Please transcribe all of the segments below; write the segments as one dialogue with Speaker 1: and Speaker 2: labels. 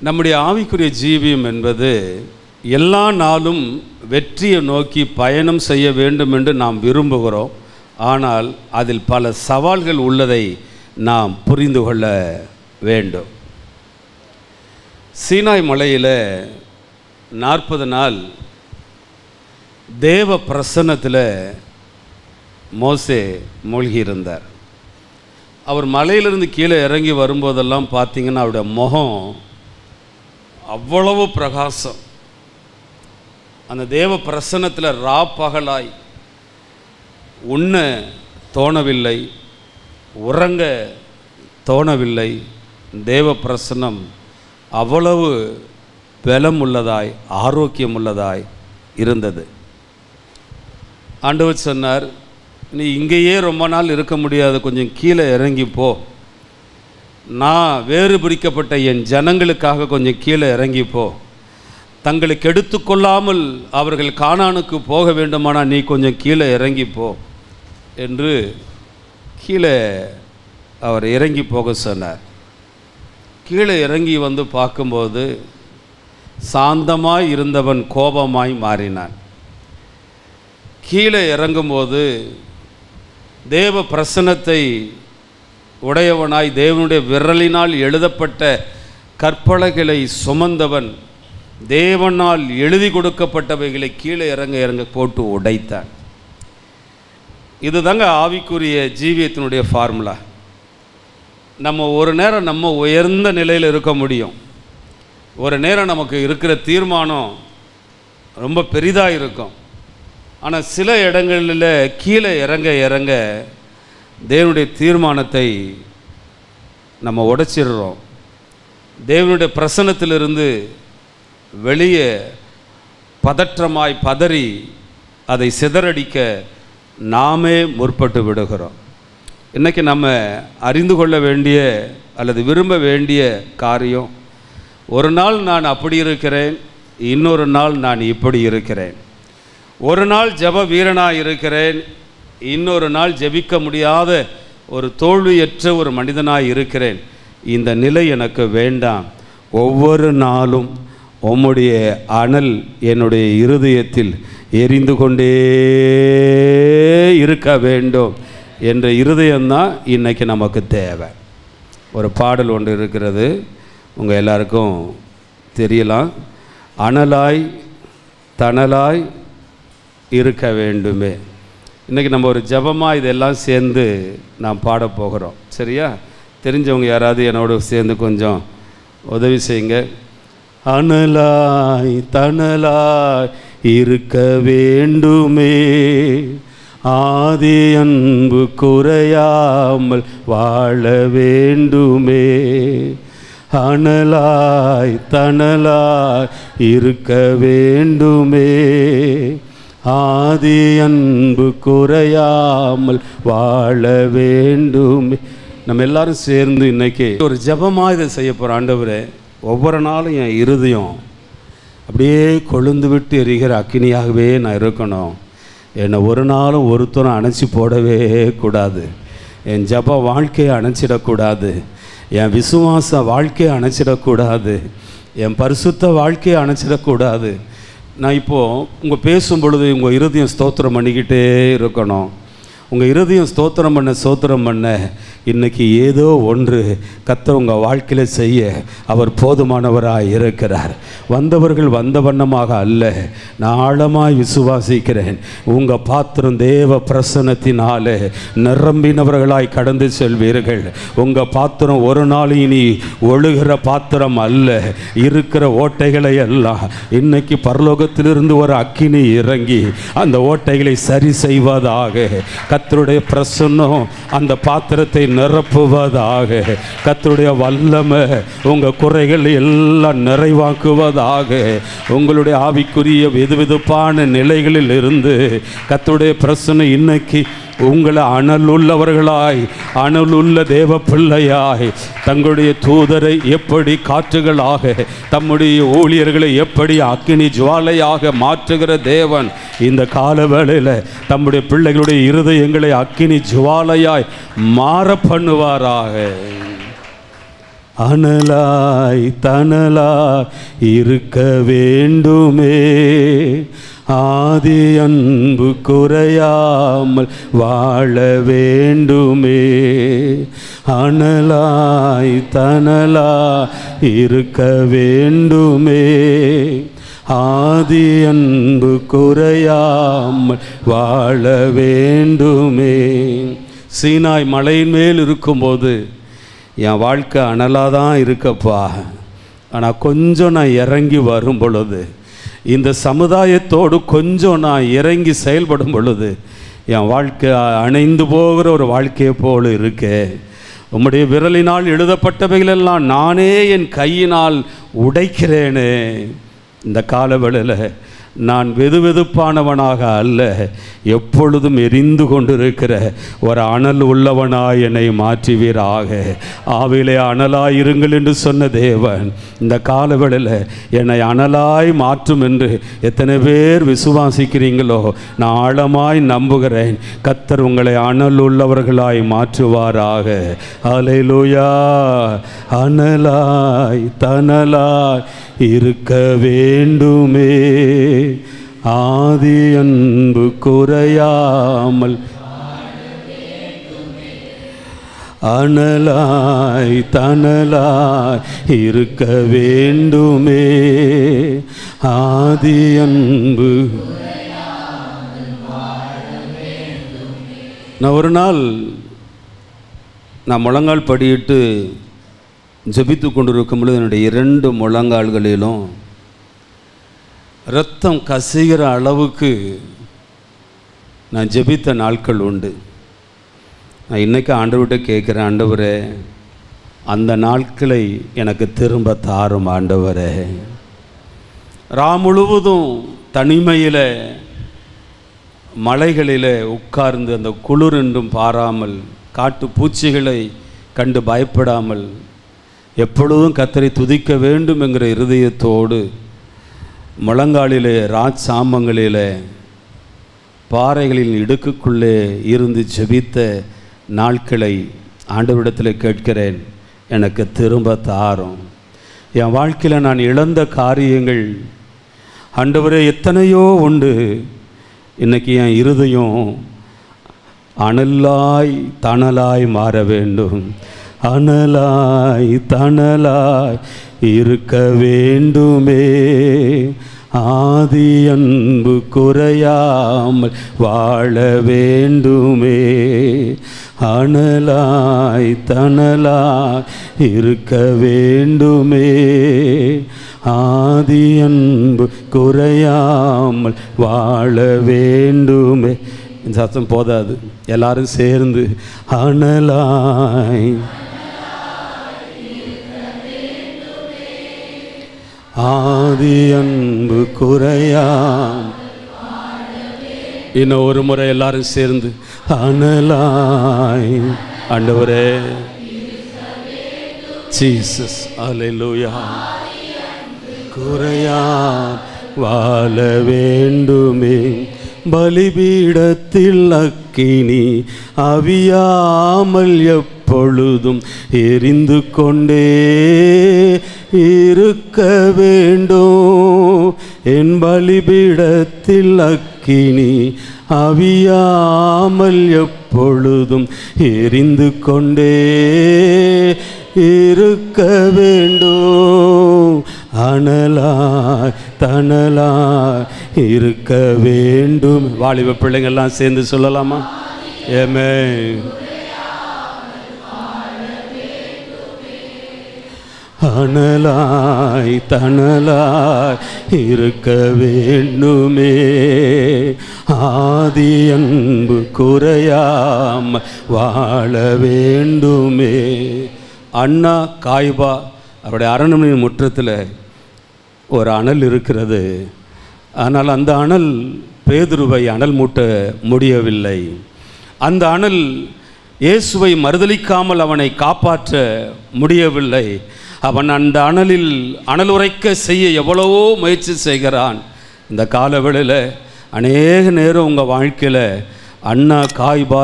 Speaker 1: நம்முடைய ஆவிக்குரிய ஜீவியம் என்பது எல்லா நாளும் வெற்றியை நோக்கி பயணம் செய்ய வேண்டும் என்று நாம் விரும்புகிறோம். ஆனால் அதில் பல சவால்கள் உள்ளதை நாம் புரிந்து கொள்ள வேண்டும். சீனாய் மலையில் 40 நாள் தேவ பிரசன்னத்தில் மோசே மூழ்கியிருந்தார். அவர் மலையிலிருந்து கீழே இறங்கி வரும்போதெல்லாம் பார்த்தீங்கன்னா அவருடைய முகம் அவ்வளவு பிரகாசம். அந்த தேவ பிரசன்னத்தில் பகலாய் உண்ண தோணவில்லை, உறங்க தோணவில்லை. தேவ பிரசன்னம் அவ்வளவு பலம் உள்ளதாய் ஆரோக்கியம் உள்ளதாய் இருந்தது. ஆண்டவர் சொன்னார், நீ இங்கேயே ரொம்ப நாள் இருக்க முடியாது, கொஞ்சம் கீழே இறங்கி போ. நான் வேறு பிரிக்கப்பட்ட என் ஜனங்களுக்காக கொஞ்சம் கீழே இறங்கி போ. தங்களை கெடுத்து கொள்ளாமல் அவர்கள் கானானுக்கு போக வேண்டுமானால் நீ கொஞ்சம் கீழே இறங்கி போ என்று கீழே அவர் இறங்கி போக சொன்னார். கீழே இறங்கி வந்து பார்க்கும்போது சாந்தமாய் இருந்தவன் கோபமாய் மாறினான். கீழே இறங்கும்போது தேவ பிரசன்னத்தை உடையவனாய் தேவனுடைய விரலினால் எழுதப்பட்ட கற்பலகைகளை சுமந்தவன் தேவனால் எழுதி கொடுக்கப்பட்டவைகளை கீழே இறங்க போட்டு உடைத்தான். இதுதாங்க ஆவிக்குரிய ஜீவியத்தினுடைய ஃபார்முலா. நம்ம ஒரு நேரம் நம்ம உயர்ந்த நிலையில் இருக்க முடியும், ஒரு நேரம் நமக்கு இருக்கிற தீர்மானம் ரொம்ப பெரிதாக இருக்கும். ஆனால் சில இடங்களில் கீழே இறங்க தேவனுடைய தீர்மானத்தை நம்ம உடைச்சிடுறோம். தேவனுடைய பிரசன்னத்திலிருந்து வெளியே பதற்றமாய் பதறி அதை சிதறடிக்க நாமே முற்பட்டு விடுகிறோம். இன்றைக்கி நம்ம அறிந்து கொள்ள வேண்டிய அல்லது விரும்ப வேண்டிய காரியம், ஒரு நாள் நான் அப்படி இருக்கிறேன், இன்னொரு நாள் நான் இப்படி இருக்கிறேன். ஒரு நாள் ஜெப வீரனாக இருக்கிறேன், இன்னொரு நாள் ஜெபிக்க முடியாத ஒரு தோல்வியற்ற ஒரு மனிதனாக இருக்கிறேன். இந்த நிலை எனக்கு வேண்டாம். ஒவ்வொரு நாளும் உம்முடைய அனல் என்னுடைய இருதயத்தில் எரிந்து கொண்டே இருக்க வேண்டும் என்ற இருதயம்தான் இன்றைக்கி நமக்கு தேவை. ஒரு பாடல் ஒன்று இருக்கிறது, உங்கள் எல்லாருக்கும் தெரியலாம். அனலாய் தணலாய் இருக்க வேண்டுமே. இன்றைக்கி நம்ம ஒரு ஜபமாக இதெல்லாம் சேர்ந்து நாம் பாடப்போகிறோம். சரியா? தெரிஞ்சவங்க யாராவது என்னோட சேர்ந்து கொஞ்சம் உதவி செய்யுங்க. அனலாய் தணலாய் இருக்க வேண்டுமே, ஆதி அன்பு குறையாமல் வாழ வேண்டுமே. அனலாய் தணலாய் இருக்க வேண்டுமே, ஆதி அன்பு குறையாமல் வாழ வேண்டுமே. நம்ம எல்லாரும் சேர்ந்து இன்னைக்கு ஒரு ஜபமாக இதை செய்ய போகிறோம். ஆண்டவரே, ஒவ்வொரு நாளும் என் இருதயம் அப்படியே கொழுந்து விட்டு எரிகிற அக்கினியாகவே நான் இருக்கணும். என்னை ஒரு நாளும் ஒருத்தரும் அணைச்சி போடவே கூடாது. என் ஜப வாழ்க்கையை அணைச்சிடக்கூடாது, என் விசுவாச வாழ்க்கையை அணைச்சிடக்கூடாது, என் பரிசுத்த வாழ்க்கையை அணைச்சிடக்கூடாது. நான் இப்போது உங்கள் பேசும் பொழுது உங்கள் இருதயம் ஸ்தோத்திரம் பண்ணிக்கிட்டே இருக்கணும். உங்கள் இருதயம் ஸ்தோத்திரம் பண்ண இன்றைக்கி ஏதோ ஒன்று கர்த்தர் உங்கள் வாழ்க்கையில் செய்ய அவர் போதுமானவராக இருக்கிறார். வந்தவர்கள் வந்த வண்ணமாக அல்ல, நான் ஆழமாய் விசுவாசிக்கிறேன். உங்கள் பாத்திரம் தேவ பிரசன்னத்தினாலே நிரம்பினவர்களாய் கடந்து செல்வீர்கள். உங்கள் பாத்திரம் ஒரு நாள் இனி ஒழுகிற பாத்திரம் அல்ல. இருக்கிற ஓட்டைகளை எல்லாம் இன்னைக்கு பரலோகத்திலிருந்து ஒரு அக்கினி இறங்கி அந்த ஓட்டைகளை சரி செய்வதாக. கர்த்தருடைய பிரசன்னம் அந்த பாத்திரத்தை நிரப்புவதாக. கர்த்தருடைய வல்லமை உங்கள் குறைகள் எல்லாம் நிறைவாக்குவதாக. உங்களுடைய ஆவிக்குரிய வெதுவெதுப்பான நிலைகளில் இருந்து கர்த்தருடைய பிரசன்னம் இன்னைக்கு உங்களை அனலுள்ளவர்களாய், அனலுள்ள தேவ பிள்ளையாய், தங்களுடைய தூதரை எப்படி காற்றுகளாக, தம்முடைய ஊழியர்களை எப்படி அக்கினி ஜுவாலையாக மாற்றுகிற தேவன் இந்த காலவேளையில் தம்முடைய பிள்ளைகளுடைய இருதயங்களை அக்கினி ஜுவாலையாய் மாற பண்ணுவாராக. அனலாய் தனலாய் இருக்க வேண்டுமே. ஆதி அன்பு குறையாமல் வாழ வேண்டுமே. அனலாய் தனலாய் இருக்க வேண்டுமே. ஆதி அன்பு குறையாமல் வாழ வேண்டுமே. சீனாய் மலையின் மேல் இருக்கும்போது என் வாழ்க்கை அனலாக தான் இருக்கப்பா. ஆனால் கொஞ்சம் நான் இறங்கி வரும் பொழுது, இந்த சமுதாயத்தோடு கொஞ்சம் நான் இறங்கி செயல்படும் பொழுது என் வாழ்க்கை அணைந்து போகிற ஒரு வாழ்க்கையை போல் இருக்கே. உம்முடைய விரலினால் எழுதப்பட்டவைகளெல்லாம் நானே என் கையினால் உடைக்கிறேனே. இந்த காலவேளையில் நான் வெதுவெதுப்பானவனாக அல்ல, எப்பொழுதும் எரிந்து கொண்டிருக்கிற ஒரு அனல் உள்ளவனாய் என்னை மாற்றுவீராக. ஆவிலே அனலாய் இருங்கள் என்று சொன்ன தேவன் இந்த காலவேளையில் என்னை அனலாய் மாற்றும் என்று எத்தனை பேர் விசுவாசிக்கிறீங்களோ நான் ஆழமாய் நம்புகிறேன். கர்த்தர் உங்களை அனல் உள்ளவர்களாய் மாற்றுவாராக. அல்லேலூயா. அனலாய் தனலாய் இருக்க வேண்டுமே. ஆதி அன்பு குறையாமல் அனலாய் தனலாய் இருக்க வேண்டுமே. ஆதி அன்பு. நான் ஒரு நாள் முழங்கால் படியிட்டு ஜெபித்து கொண்டிருக்கும் பொழுது என்னுடைய 2 முழங்கால்களிலும் இரத்தம் கசிகிற அளவுக்கு நான் ஜெபித்த நாட்கள் உண்டு. நான் இன்றைக்கி ஆண்டவர்கிட்ட கேட்குறேன், ஆண்டவரே அந்த நாட்களை எனக்கு திரும்ப தாரும் ஆண்டவரே. முழுவதும் தனிமையில் மலைகளில் உட்கார்ந்து அந்த குளிர் என்றும் பாராமல், காட்டு பூச்சிகளை கண்டு பயப்படாமல், எப்பொழுதும் கர்த்தரை துதிக்க வேண்டும் என்கிற இருதயத்தோடு முழங்காலிலே ராஜாமங்களிலே பாறைகளின் இடுக்குக்குள்ளே இருந்து ஜெபித்த நாட்களை ஆண்டவரிடத்தில் கேட்கிறேன், எனக்கு திரும்ப தாரும். என் வாழ்க்கையில் நான் இழந்த காரியங்கள் ஆண்டவரே எத்தனையோ உண்டு. இன்றைக்கி என் இருதயம் அனலாய் தனலாய் மாற வேண்டும். அனலாய் தனலாய் இருக்க வேண்டுமே. ஆதி அன்பு குறையாமல் வாழ வேண்டுமே. அனலாய் தனலாய் இருக்க வேண்டுமே. ஆதி அன்பு குறையாமல் வாழ வேண்டுமே. இந்த சத்தம் போதாது, எல்லாரும் சேர்ந்து அனலாய் ஆதி அன்பு குறையாம். இன்னும் ஒரு முறை எல்லாரும் சேர்ந்து அனலாய். ஆண்டவரே ஜீசஸ் அல்லேலூயா. குறையாம் வாழ வேண்டுமே. பலிபீடத்தில் அக்கினி அவியாமல் எப்பொழுதும் எரிந்து கொண்டே இருக்க வேண்டும். என் பலிபீடத்தில் அக்கினி அவியாமல் எப்பொழுதும் எரிந்து கொண்டே இருக்க வேண்டும். அனலாய் தனலாய் இருக்க வேண்டும். வாலிப பிள்ளைங்கள்லாம் சேர்ந்து சொல்லலாமா? ஆமென். அனலாய் தனலாய் இருக்க வேண்டுமே. ஆதி அன்பு குறையாம வாழ வேண்டுமே. அண்ணா காய்பா அவருடைய அரண்மனை முற்றத்தில் ஒரு அனல் இருக்கிறது. ஆனால் அந்த அனல் பேதுருவை அனல் மூட்ட முடியவில்லை. அந்த அனல் இயேசுவை மறுதலிக்காமல் அவனை காப்பாற்ற முடியவில்லை. அவன் அந்த அனலில் அனல் உரைக்க செய்ய எவ்வளவோ முயற்சி செய்கிறான். இந்த காலவேளையில் அநேக நேரம் உங்கள் வாழ்க்கையில் அண்ணா காய்பா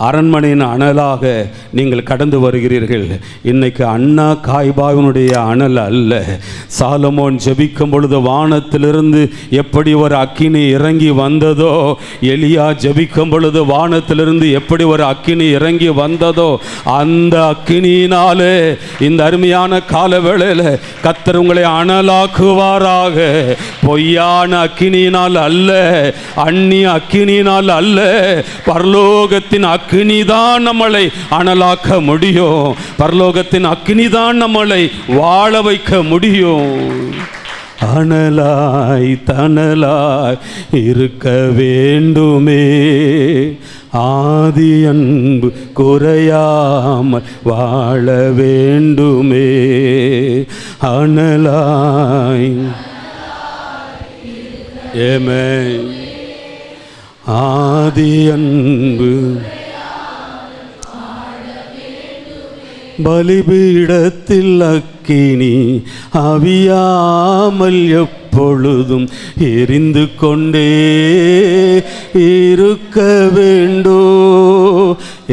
Speaker 1: அரண்மனையின் அனலாக நீங்கள் கடந்து வருகிறீர்கள். இன்னைக்கு அண்ணா காய்பாவினுடைய அனல் அல்ல. சாலமோன் ஜெபிக்கும் பொழுது வானத்திலிருந்து எப்படி ஒரு அக்கினி இறங்கி வந்ததோ, எலியா ஜெபிக்கும் பொழுது வானத்திலிருந்து எப்படி ஒரு அக்கினி இறங்கி வந்ததோ, அந்த அக்கினியினாலே இந்த அருமையான காலவேளையில் கர்த்தர் உங்களை அனலாக்குவாராக. பொய்யான அக்கினியினால் அல்ல, அந்நிய அக்கினியினால் அல்ல, பரலோகத்தின் அக்கினிதான் நம்மளை அனலாக்க முடியும். பரலோகத்தின் அக்கினிதான் நம்மளை வாழ வைக்க முடியும். அனலாய் தனலாய் இருக்க வேண்டுமே, ஆதி அன்பு குறையாமல் வாழ வேண்டுமே. அனலாய் ஆமென். ஆதி அன்பு பலிபீடத்தில் அக்கினி அவியாமல் எப்பொழுதும் எரிந்து கொண்டே இருக்க வேண்டோ.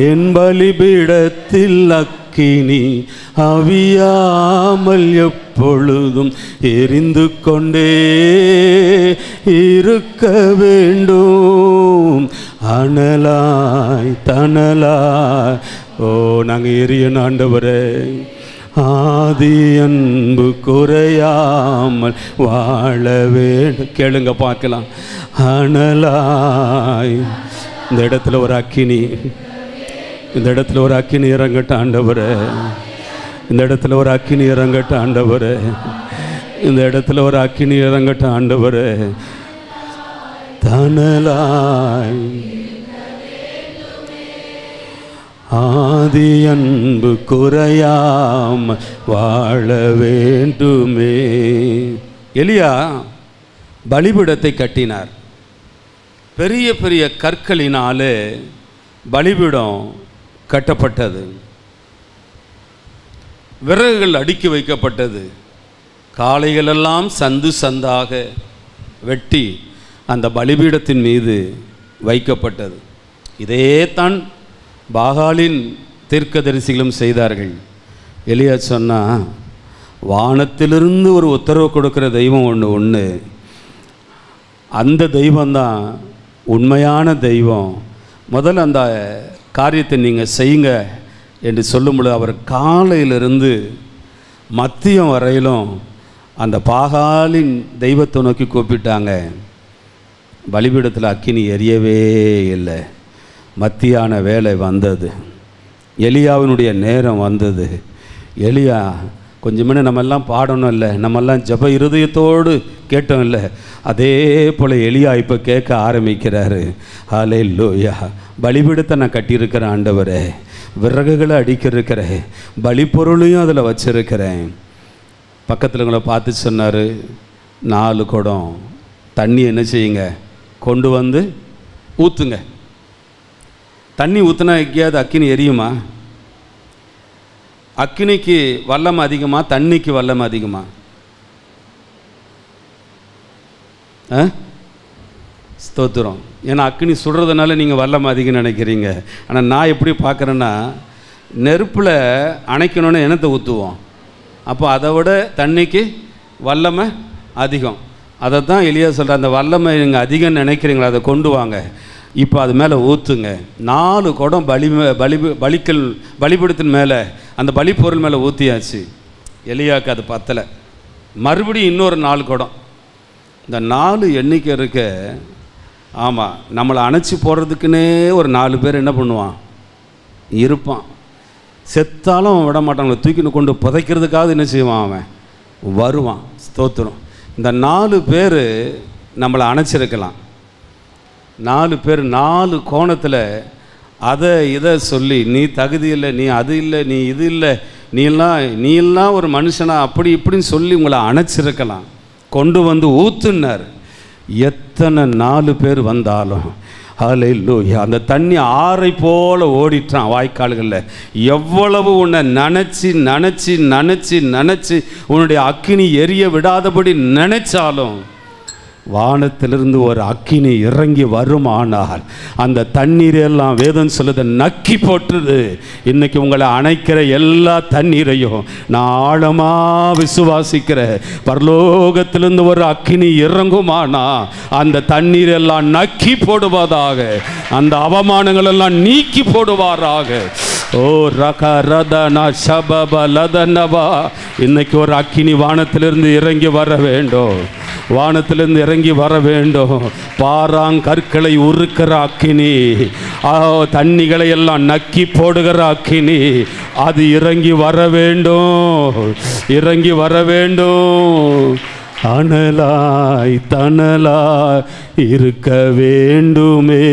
Speaker 1: என் பலிபீடத்தில் அக்கினி அவியாமல் எப்பொழுதும் எரிந்து கொண்டே இருக்க வேண்டும். அனலாய் தனலாய் ஓ நாங்கள் எரியணும் ஆண்டவரே. ஆதி அன்பு குறையாமல் வாழ வேண்டும். கேளுங்க பார்க்கலாம். அனலாய் இந்த இடத்துல ஒரு அக்கினி, இந்த இடத்துல ஒரு அக்கினி இறங்கட்ட ஆண்டவரே. இந்த இடத்துல ஒரு அக்கினி இறங்கட்ட ஆண்டவரே. இந்த இடத்துல ஒரு அக்கினி இறங்கட்ட ஆண்டவரே. தனலாய் ஆதி அன்பு குறையாம வாழ வேண்டுமே. எலியா பலிபீடத்தை கட்டினார். பெரிய பெரிய கற்களினாலே பலிபீடம் கட்டப்பட்டது. விறகுகள் அடுக்கி வைக்கப்பட்டது. காளைகளெல்லாம் சந்து சந்தாக வெட்டி அந்த பலிபீடத்தின் மீது வைக்கப்பட்டது. இதே தான் பாகாலின் தீர்க்கதரிசிகளும் செய்தார்கள். எலியா சொன்னா, வானத்திலிருந்து ஒரு உத்தரவு கொடுக்கிற தெய்வம் ஒன்று, அந்த தெய்வம்தான் உண்மையான தெய்வம். முதல்ல அந்த காரியத்தை நீங்கள் செய்யுங்க என்று சொல்லும்பொழுது அவர் காலையிலிருந்து மதியம் வரையிலும் அந்த பாகாலின் தெய்வத்தை நோக்கி கூப்பிட்டாங்க. பலிபீடத்தில் அக்கினி எரியவே இல்லை. மத்தியான வேலை வந்தது. எலியாவினுடைய நேரம் வந்தது. எலியா கொஞ்சமே நம்மெல்லாம் பாடணும் இல்லை, நம்மெல்லாம் ஜப இருதயத்தோடு கேட்டோம் இல்லை, அதே போல் எலியா இப்போ கேட்க ஆரம்பிக்கிறாரு. ஹல்லேலூயா. பலிபீடத்தை நான் கட்டியிருக்கிறேன் ஆண்டவரே, விறகுகளை அடிக்கிருக்கிறேன், பலிப்பொருளையும் அதில் வச்சிருக்கிறேன். பக்கத்தில் உங்களை பார்த்து சொன்னார், 4 குடம் தண்ணி என்ன செய்யுங்க, கொண்டு வந்து ஊற்றுங்க. தண்ணி ஊற்றுனா எங்கேயாவது அக்கினி எரியுமா? அக்கினிக்கு வல்லம் அதிகமா, தண்ணிக்கு வல்லம் அதிகமா? ஸ்தோத்திரம். ஏன்னா அக்கினி சுடுறதுனால நீங்கள் வல்லம் அதிகம் நினைக்கிறீங்க. ஆனால் நான் எப்படி பார்க்குறேன்னா, நெருப்பில் அணைக்கணுன்னு என்னத்தை ஊற்றுவோம், அப்போ அதை விட தண்ணிக்கு வல்லமை அதிகம். அதை தான் எலியா சொல்கிற, அந்த வல்லமை நீங்கள் அதிகம் நினைக்கிறீங்களா, அதை கொண்டு வாங்க, இப்போ அது மேலே ஊற்றுங்க. 4 குடம் பலிபீடத்தின் மேலே அந்த பலிப்பொருள் மேலே ஊற்றியாச்சு. எலியாவுக்கு அது பத்தலை. மறுபடியும் இன்னொரு 4 குடம். இந்த 4 எண்ணிக்கை இருக்க, ஆமாம், நம்மளை அணைச்சி போடுறதுக்குன்னே ஒரு 4 பேர் என்ன பண்ணுவான், இருப்பான். செத்தாலும் விட மாட்டான், தூக்கின்னு கொண்டு புதைக்கிறதுக்காவது என்ன செய்வான், அவன் வருவான். ஸ்தோத்திரம். இந்த 4 பேர் நம்மளை அணைச்சிருக்கலாம். 4 பேர் 4 கோணத்தில் அதை இதை சொல்லி, நீ தகுதி இல்லை, நீ அது இல்லை, நீ இது இல்லை, நீ எல்லாம் ஒரு மனுஷனா, அப்படி இப்படின்னு சொல்லி உங்களை அணைச்சிருக்கலாம். கொண்டு வந்து ஊத்துனார். எத்தனை 4 பேர் வந்தாலும் ஹல்லேலூயா, அந்த தண்ணி ஆறை போல ஓடிட்டான் வாய்க்கால்களில். எவ்வளவு உன்னை நினச்சி நினச்சி நினச்சி நினச்சி உன்னுடைய அக்கினி எரிய விடாதபடி நினைச்சாலும் வானத்திலிருந்து ஒரு அக்கினி இறங்கி வருமானால் அந்த தண்ணீரெல்லாம் வேதம் சொல்லுது நக்கி போட்டுது. இன்னைக்கு உங்களை அணைக்கிற எல்லா தண்ணீரையும் நான் ஆழமாக விசுவாசிக்கிற, பரலோகத்திலிருந்து ஒரு அக்கினி இறங்குமானா அந்த தண்ணீரெல்லாம் நக்கி போடுவதாக, அந்த அவமானங்கள் எல்லாம் நீக்கி போடுவாராக. ஓ ரக ரதனா சபப லதனவா, இன்னைக்கு ஒரு அக்கினி வானத்திலிருந்து இறங்கி வர வேண்டும், வானத்திலிருந்து இறங்கி வர வேண்டும். பாறாங்கற்களை உருக்கிற அக்கினி, தண்ணிகளை எல்லாம் நக்கி போடுகிற அக்கினி, அது இறங்கி வர வேண்டும், இறங்கி வர வேண்டும். அனலாய் தனலாய் இருக்க வேண்டுமே,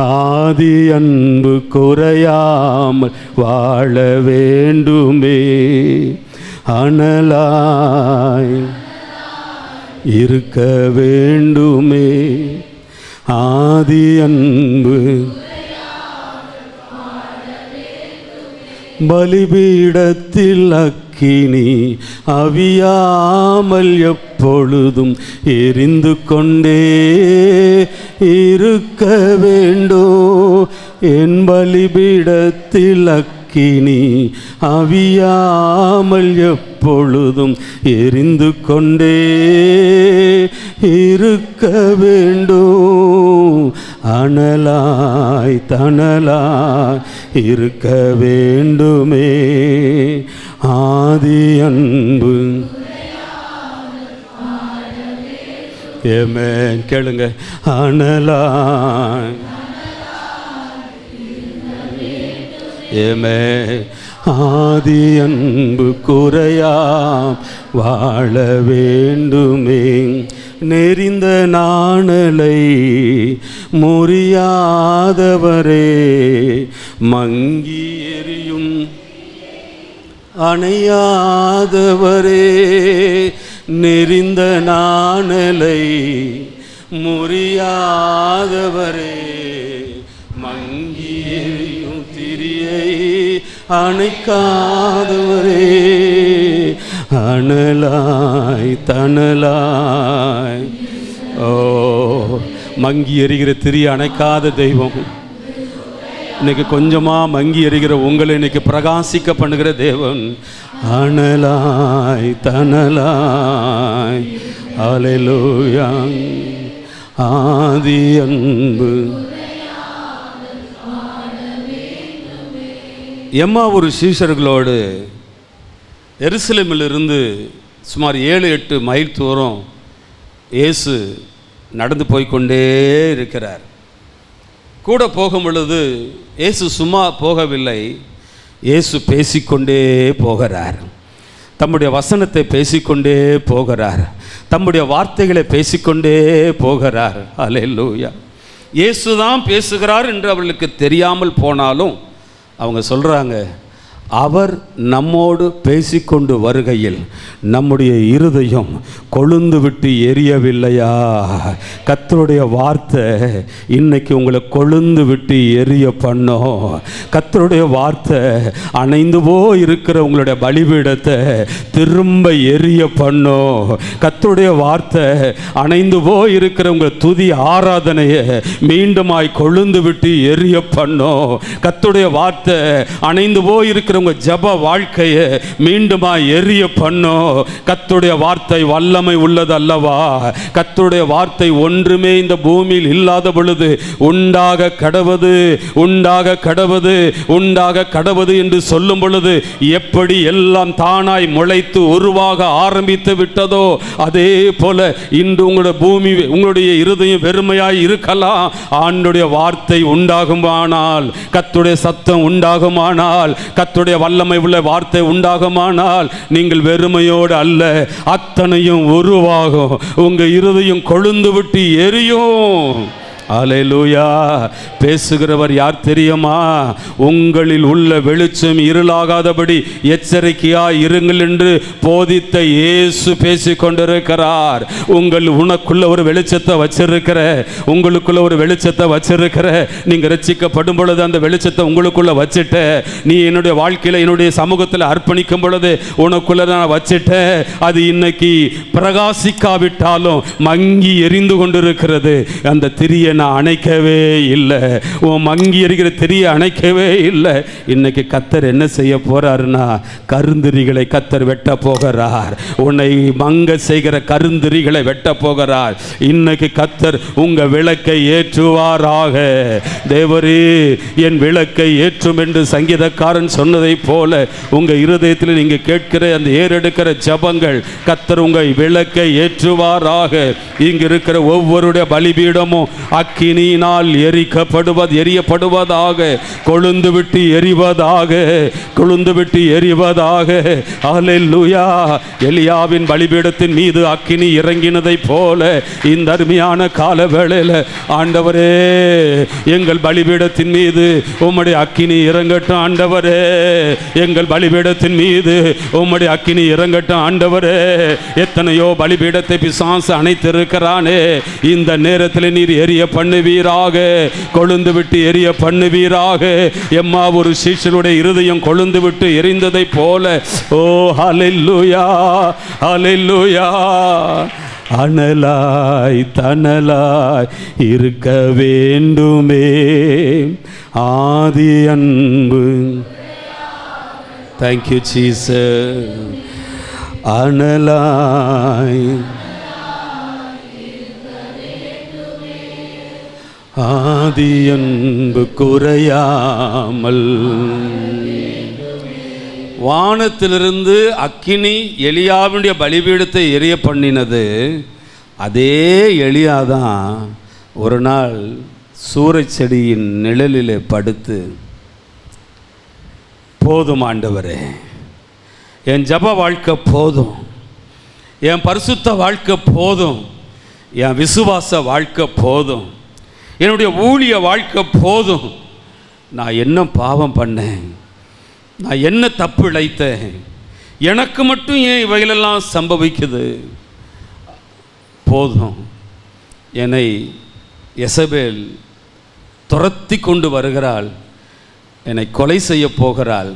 Speaker 1: ஆதி அன்பு குறையாமல் வாழ வேண்டுமே. அனலாய் இருக்க வேண்டுமே, ஆதி அன்பு பலிபீடத்தில் அக்கினி அவியாமல் எப்பொழுதும் எரிந்து கொண்டே இருக்க வேண்டும். என் பலிபீடத்தில் அக்கினி அவியாமல் எப்பொழுதும் எரிந்து கொண்டே இருக்க வேண்டும். அனலாய் தனலாய் இருக்க வேண்டுமே, ஆதி அன்பு. ஆமென். கேளுங்க. அனலாய் ஆமென். ஆதி அன்பு குறையாம் வாழ வேண்டுமே. நெறிந்த நாணலை முறியாதவரே, மங்கி எரியும் அணையாதவரே, நெறிந்த நாணலை முறியாதவரே, மங்கி எரியும் திரியை அணைக்காதவரே. அனலாய் தனலாய், ஓ மங்கி எரிகிற திரியை அணைக்காத தெய்வம், இன்னைக்கு கொஞ்சமாக மங்கி எரிகிற உங்களை இன்னைக்கு பிரகாசிக்க பண்ணுகிற தேவன். அனலாய் தனலாய், அல்லேலூயா. ஆதி அன்பு. எம்மா ஒரு சீஷர்களோடு எருசலேமிலிருந்து சுமார் 7-8 மைல் தூரம் இயேசு நடந்து போய்கொண்டே இருக்கிறார். கூட போகும் பொழுது இயேசு சும்மா போகவில்லை, இயேசு பேசிக்கொண்டே போகிறார். தம்முடைய வசனத்தை பேசிக்கொண்டே போகிறார், தம்முடைய வார்த்தைகளை பேசிக்கொண்டே போகிறார். அல்லேலூயா. இயேசு தான் பேசுகிறார் என்று அவர்களுக்கு தெரியாமல் போனாலும் அவங்க சொல்கிறாங்க, அவர் நம்மோடு பேசிக்கொண்டு வருகையில் நம்முடைய இருதயம் கொழுந்து விட்டு எரியவில்லையா? கர்த்தருடைய வார்த்தை இன்னைக்கு உங்களை கொழுந்து விட்டு எரிய பண்ணோம். கர்த்தருடைய வார்த்தை அணைந்து போய் இருக்கிற உங்களுடைய பலிபீடத்தை திரும்ப எரிய பண்ணோம். கர்த்தருடைய வார்த்தை அணைந்து போய் இருக்கிற உங்கள் துதி ஆராதனையை மீண்டுமாய் கொழுந்து விட்டு எரிய பண்ணோம். கர்த்தருடைய வார்த்தை அணைந்து போய் இருக்கிற உங்க ஜப வாழ்க்கையை மீண்டுமா எரிய பண்ணோம். கர்த்தருடைய வார்த்தை வல்லமை உள்ளது அல்லவா? கர்த்தருடைய வார்த்தை ஒன்றுமே இந்த பூமியில் இல்லாத பொழுது உண்டாக கடவது, உண்டாக கடவது, உண்டாக கடவது என்று சொல்லும் பொழுது எப்படி எல்லாம் தானாய் முளைத்து உருவாக ஆரம்பித்து விட்டதோ அதே போல இன்று உங்களுடைய பூமி, உங்களுடைய இருதயம் வெறுமையாய் இருக்கலாம். ஆண்டுடைய வார்த்தை உண்டாகுமானால், கர்த்தருடைய சத்தம் உண்டாகுமானால், கர்த்தருடைய வல்லமை உள்ள வார்த்தை உண்டாகுமானால் நீங்கள் வெறுமையோடு அல்ல, அத்தனையும் உருவாகும். உங்க இருதயம் கொழுந்து விட்டு எரியும். அல்லேலூயா. பேசுகிறவர் யார் தெரியுமா? உங்களில் உள்ள வெளிச்சம் இருளாகாதபடி எச்சரிக்கையாய் இருங்கள் என்று போதித்த இயேசு பேசிக் கொண்டிருக்கிறார். உனக்குள்ள ஒரு வெளிச்சத்தை வச்சிருக்கிற, உங்களுக்குள்ள ஒரு வெளிச்சத்தை வச்சிருக்கிற. நீங்க ரட்சிக்கப்படும் பொழுது அந்த வெளிச்சத்தை உங்களுக்குள்ள வச்சுட்ட. நீ என்னுடைய வாழ்க்கையில என்னுடைய சமூகத்தில் அர்ப்பணிக்கும் பொழுது உனக்குள்ள நான் வச்சிட்டேன். அது இன்னைக்கு பிரகாசிக்காவிட்டாலும் மங்கி எரிந்து கொண்டிருக்கிறது. அந்த திரியை நான் அணைக்கவே இல்லை. உன் மங்கி எரிகிற திரியை அணைக்கவே இல்லை. இன்னைக்கு கர்த்தர் என்ன செய்ய போறாருன்னா, கருந்திரிகளை கர்த்தர் வெட்ட போகிறார். உன்னை மங்க செய்கிற கருந்திரிகளை வெட்ட போகிறார். இன்னைக்கு கர்த்தர் உங்க விளக்கை ஏற்றுவாராக. தேவரே, என் விளக்கை ஏற்றும் என்று சங்கீதக்காரன் சொன்னதை போல உங்க இருதயத்தில் நீங்க கேட்கிற அந்த ஏறெடுக்கிற ஜபங்கள் கர்த்தர் உங்க விளக்கை ஏற்றுவாராக. இங்க இருக்கிற ஒவ்வொருடைய பலிபீடமும் அக்கினியினால் எரியப்படுவதாக, கொழுந்து விட்டு எரிவதாக, கொழுந்து விட்டு எரிவதாக. அல்லேலூயா. எலியாவின் பலிபீடத்தின் மீது அக்கினி இறங்கினதை போல இந்த அருமையான கால வேளையில ஆண்டவரே, எங்கள் பலிபீடத்தின் மீது உம்முடைய அக்கினி இறங்கட்டும் ஆண்டவரே. எங்கள் பலிபீடத்தின் மீது உம்முடைய அக்கினி இறங்கட்டும் ஆண்டவரே. எத்தனையோ பலிபீடத்தை பிசாசு அணைத்திருக்கிறானே, இந்த நேரத்தில் நீர் எரிய பண்ணுவீராக, கொழுந்து விட்டு எரிய பண்ணுவீராக. எம்மா ஒரு சீஷருடைய இருதயம் கொழுந்து விட்டு எரிந்ததை போல. ஓ ஹல்லேலூயா, ஹல்லேலூயா. அனலாய் தனலாய் இருக்க வேண்டுமே ஆதி அன்பு. Thank you Jesus. அனலாய் ஆதி அன்பு குறையாமல். வானத்திலிருந்து அக்கினி எலியாவுடைய பலிபீடத்தை எரிய பண்ணினது அதே எலியாதான் ஒரு நாள் சூறைச் செடியின் நிழலிலே படுத்து, போதும் ஆண்டவரே, என் ஜப வாழ்க்கை போதும், என் பரிசுத்த வாழ்க்கை போதும், என் விசுவாச வாழ்க்கை போதும், என்னுடைய ஊழிய வாழ்க்கை போதும், நான் என்ன பாவம் பண்ணேன், நான் என்ன தப்பு இழைத்தேன், எனக்கு மட்டும் ஏன் இவைகளெல்லாம் சம்பவிக்குது, போதும், என்னை எசபேல் துரத்தி கொண்டு வருகிறாள், என்னை கொலை செய்ய போகிறாள்.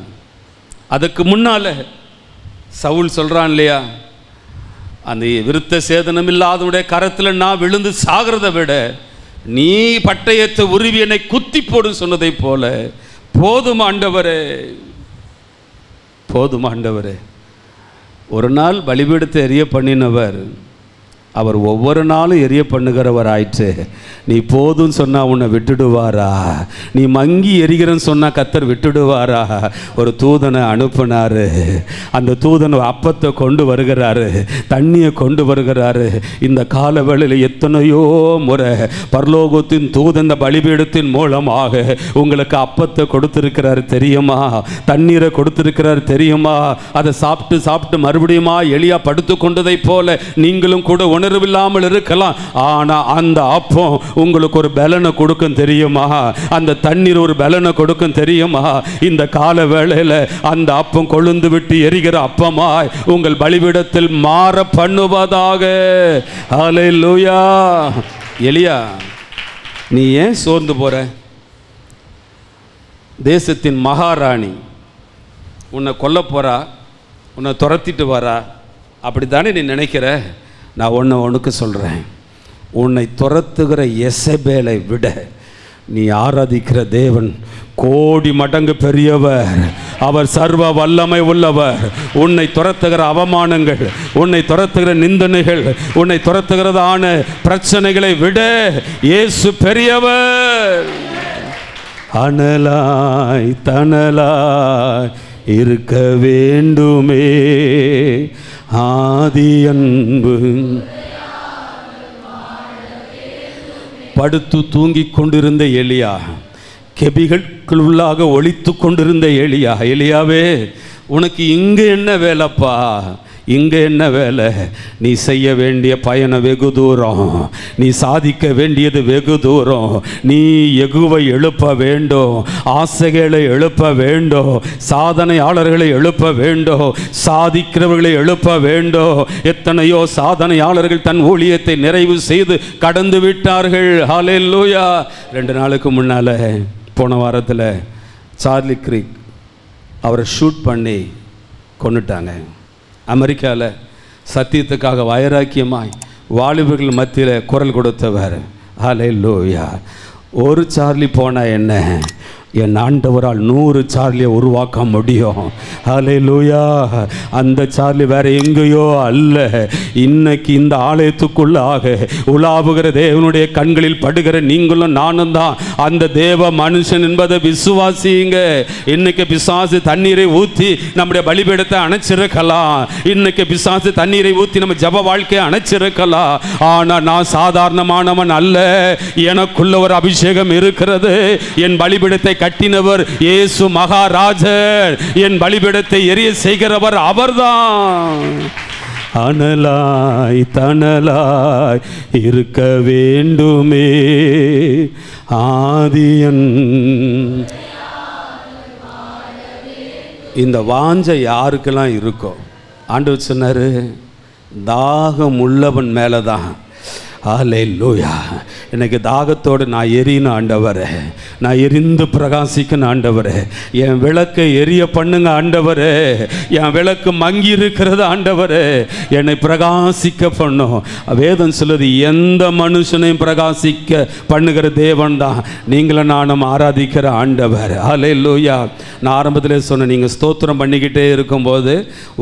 Speaker 1: அதுக்கு முன்னால் சவுல் சொல்கிறான் இல்லையா, அந்த விருத்த சேதனம் இல்லாதவனுடைய கரத்தில் நான் விழுந்து சாகிறதை விட நீ பட்டயத்தை உருவி என்னை குத்தி போடு சொன்னதை போல, போதும் ஆண்டவரே, போதும் ஆண்டவரே. ஒரு நாள் பலிபீடத்தை எரிய பண்ணினவர் அவர் ஒவ்வொரு நாளும் எரிய பண்ணுகிறவர் ஆயிற்று. நீ போதும் சொன்னால் உன்னை விட்டுடுவாரா? நீ மங்கி எரிகிறன்னு சொன்னால் கர்த்தர் விட்டுடுவாரா? ஒரு தூதனை அனுப்பினார். அந்த தூதன் அப்பத்தை கொண்டு வருகிறாரு, தண்ணியை கொண்டு வருகிறாரு. இந்த கால வேளையில் எத்தனையோ முறை பரலோகத்தின் தூதன் பலிபீடத்தின் மூலமாக உங்களுக்கு அப்பத்தை கொடுத்திருக்கிறாரு தெரியுமா? தண்ணீரை கொடுத்திருக்கிறாரு தெரியுமா? அதை சாப்பிட்டு சாப்பிட்டு மறுபடியுமா எலியா படுத்து கொண்டதை போல நீங்களும் கூட உணர்வில்லாமல் இருக்கலாம். ஆனால் அந்த அப்பம் உங்களுக்கு ஒரு பலனை கொடுக்கும் தெரியுமா? அந்த தண்ணீர் ஒரு பலனை கொடுக்கும் தெரியுமா? இந்த கால வேளையில் அந்த அப்பம் கொழுந்து விட்டு எரிகிற அப்பமாய் உங்கள் பலிபீடத்தில் மாற பண்ணுவதாக. ஹல்லேலூயா. எலியா, நீ ஏன் சோர்ந்து போற? தேசத்தின் மகாராணி உன்னை கொல்ல போறா, உன்னை துரத்திட்டு வரா, அப்படித்தானே நீ நினைக்கிற? நான் உனக்கு சொல்கிறேன், உன்னை துரத்துகிற எசபேலை விட நீ ஆராதிக்கிற தேவன் கோடி மடங்கு பெரியவர். அவர் சர்வ வல்லமை உள்ளவர். உன்னை துரத்துகிற அவமானங்கள், உன்னை துரத்துகிற நிந்தனைகள், உன்னை துரத்துகிறதான பிரச்சனைகளை விட இயேசு பெரியவர். அனலாய் தனலாய் இருக்க வேண்டுமே ஆதி அன்பு. படுத்து தூங்கிக் கொண்டிருந்த எலியா, கெபிகளுக்குள்ளாக ஒளித்து கொண்டிருந்த எலியா, எலியாவே உனக்கு இங்கே என்ன வேலைப்பா? இங்கே என்ன வேலை? நீ செய்ய வேண்டிய பயணம் வெகு தூரம், நீ சாதிக்க வேண்டியது வெகு தூரம். நீ யெகூவை எழுப்ப வேண்டும், ஆசைகளை எழுப்ப வேண்டும், சாதனையாளர்களை எழுப்ப வேண்டும், சாதிக்கிறவர்களை எழுப்ப வேண்டும். எத்தனையோ சாதனையாளர்கள் தன் ஊழியத்தை நிறைவு செய்து கடந்து விட்டார்கள். ஹல்லேலூயா. 2 நாளுக்கு முன்னால் போன வாரத்தில் சார்லி கிரீக் அவரை ஷூட் பண்ணி கொன்னுட்டாங்க. அமெரிக்காவில் சத்தியத்துக்காக வைராக்கியமாய் வாலிபர்கள் மத்தியில் குரல் கொடுத்தவர். ஹல்லேலூயா. ஒரு சார்லி போனால் என்ன, என் ஆண்டவரால் 100 சார்லியை உருவாக்க முடியும். ஹல்லேலூயா. அந்த சார்லி வேற எங்கேயோ அல்ல, இன்னைக்கு இந்த ஆலயத்துக்குள்ளாக உலாவுகிற தேவனுடைய கண்களில் படுகிற நீங்களும் நானும் தான் அந்த தேவ மனுஷன் என்பதை விசுவாசிங்க. இன்னைக்கு பிசாசு தண்ணீரை ஊற்றி நம்முடைய பலிபீடத்தை அணைச்சிருக்கலாம், இன்னைக்கு பிசாசு தண்ணீரை ஊற்றி நம்ம ஜப வாழ்க்கையை அணைச்சிருக்கலாம். ஆனால் நான் சாதாரணமானவன் அல்ல, எனக்குள்ள ஒரு அபிஷேகம் இருக்கிறது. என் பலிபீடத்தை கட்டினவர் இயேசு மகாராஜர், என் பலிபீடத்தை எரிய செய்கிறவர் அவர்தான். அனலாய் தனலாய் இருக்க வேண்டுமே ஆதியன். இந்த வாஞ்சை யாருக்கெல்லாம் இருக்கோ, ஆண்டவர் சொன்னார், தாகம் உள்ளவன் மேலே தான். ஹல்லேலூயா. எனக்கு தாகத்தோடு நான் எரியணும் ஆண்டவரே, நான் எரிந்து பிரகாசிக்கணும் ஆண்டவரே, என் விளக்கை எரிய பண்ணுங்க ஆண்டவரே, என் விளக்கு மங்கி இருக்கிறது ஆண்டவரே, என்னை பிரகாசிக்க பண்ணும். வேதம் சொல்லுது, எந்த மனுஷனையும் பிரகாசிக்க பண்ணுகிற தேவன் தான் நீங்களும் நானும் ஆராதிக்கிற ஆண்டவர். ஹல்லேலூயா. நான் ஆரம்பத்தில் சொன்னேன், நீங்கள் ஸ்தோத்திரம் பண்ணிக்கிட்டே இருக்கும்போது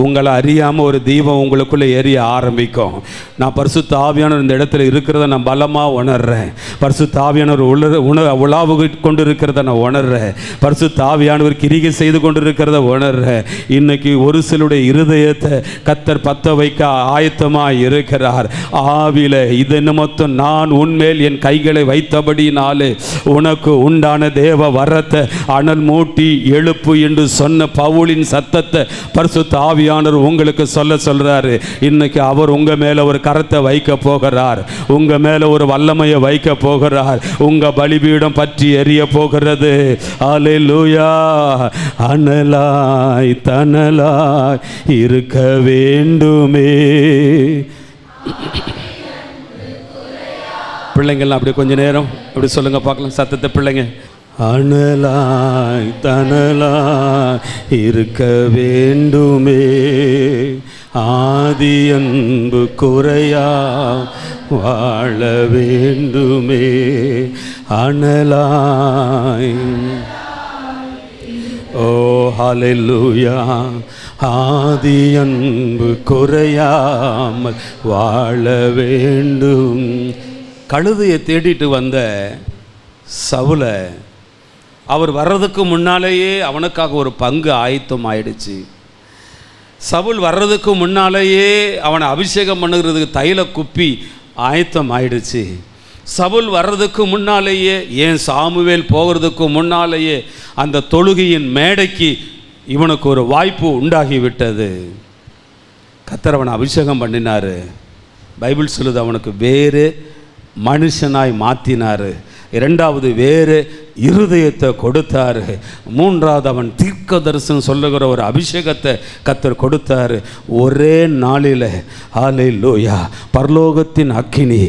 Speaker 1: உங்களை அறியாமல் ஒரு தீபம் உங்களுக்குள்ளே எரிய ஆரம்பிக்கும். நான் பரிசுத்த ஆவியானவர் இந்த இடத்துல இருக்கிறத நான் பலமாக உணர்றேன். பரிசுத்த ஆவியானவர் உலாவு கொண்டு இருக்கிறத நான் உணர்றேன். பரிசுத்த ஆவியானவர் கிரிகை செய்து கொண்டு இருக்கிறத உணர்றேன். இன்னைக்கு ஒரு சிலருடைய இருதயத்தை கர்த்தர் பத்த வைக்க ஆயத்தமாக இருக்கிறார். ஆவில இது நிமித்தம் நான் உன்மேல் என் கைகளை வைத்தபடினாலே உனக்கு உண்டான தேவ வரத்தை அனல் மூட்டி எழுப்பு என்று சொன்ன பவுலின் சத்தத்தை பரிசுத்த ஆவியானவர் உங்களுக்கு சொல்றாரு. இன்னைக்கு அவர் உங்க மேல ஒரு கரத்தை வைக்க போகிறார், உங்க மேல ஒரு வல்லமையை வைக்க போகிறார், உங்க பலிபீடம் பற்றி எரிய போகிறது. ஹல்லேலூயா. அனலாய் தனலாய் இருக்க வேண்டுமே. பிள்ளைங்கள்லாம் அப்படி கொஞ்ச நேரம் அப்படி சொல்லுங்க பார்க்கலாம் சத்தத்தை பிள்ளைங்க. அனலாய் தனலாய் இருக்க வேண்டுமே ஆதி அன்பு குறையா வாழ வேண்டுமே அனலாய். ஓ ஹல்லேலூயா. ஆதி அன்பு குறையாமல் வாழ வேண்டும். கழுதையை தேடிட்டு வந்த சவுலை அவர் வர்றதுக்கு முன்னாலேயே அவனுக்காக ஒரு பங்கு ஆயத்தம் ஆயிடுச்சு. சவுல் வர்றதுக்கு முன்னாலேயே அவனை அபிஷேகம் பண்ணுகிறதுக்கு தைல குப்பி ஆயத்தம் ஆயிடுச்சு. சவுல் வர்றதுக்கு முன்னாலேயே, ஏன் சாமுவேல் போகிறதுக்கு முன்னாலேயே அந்த தொழுகையின் மேடைக்கு இவனுக்கு ஒரு வாய்ப்பு உண்டாகிவிட்டது. கர்த்தர் அவனை அபிஷேகம் பண்ணினார். பைபிள் சொல்லுது, அவனுக்கு வேறு மனுஷனாய் மாற்றினார். இரண்டாவது வேறு இருதயத்தை கொடுத்தாரு. மூன்றாவது அவன் தீர்க்க தரிசனம் சொல்லுகிற ஒரு அபிஷேகத்தை கர்த்தர் கொடுத்தாரு. ஒரே நாளில் ஹல்லேலூயா பரலோகத்தின் அக்கினி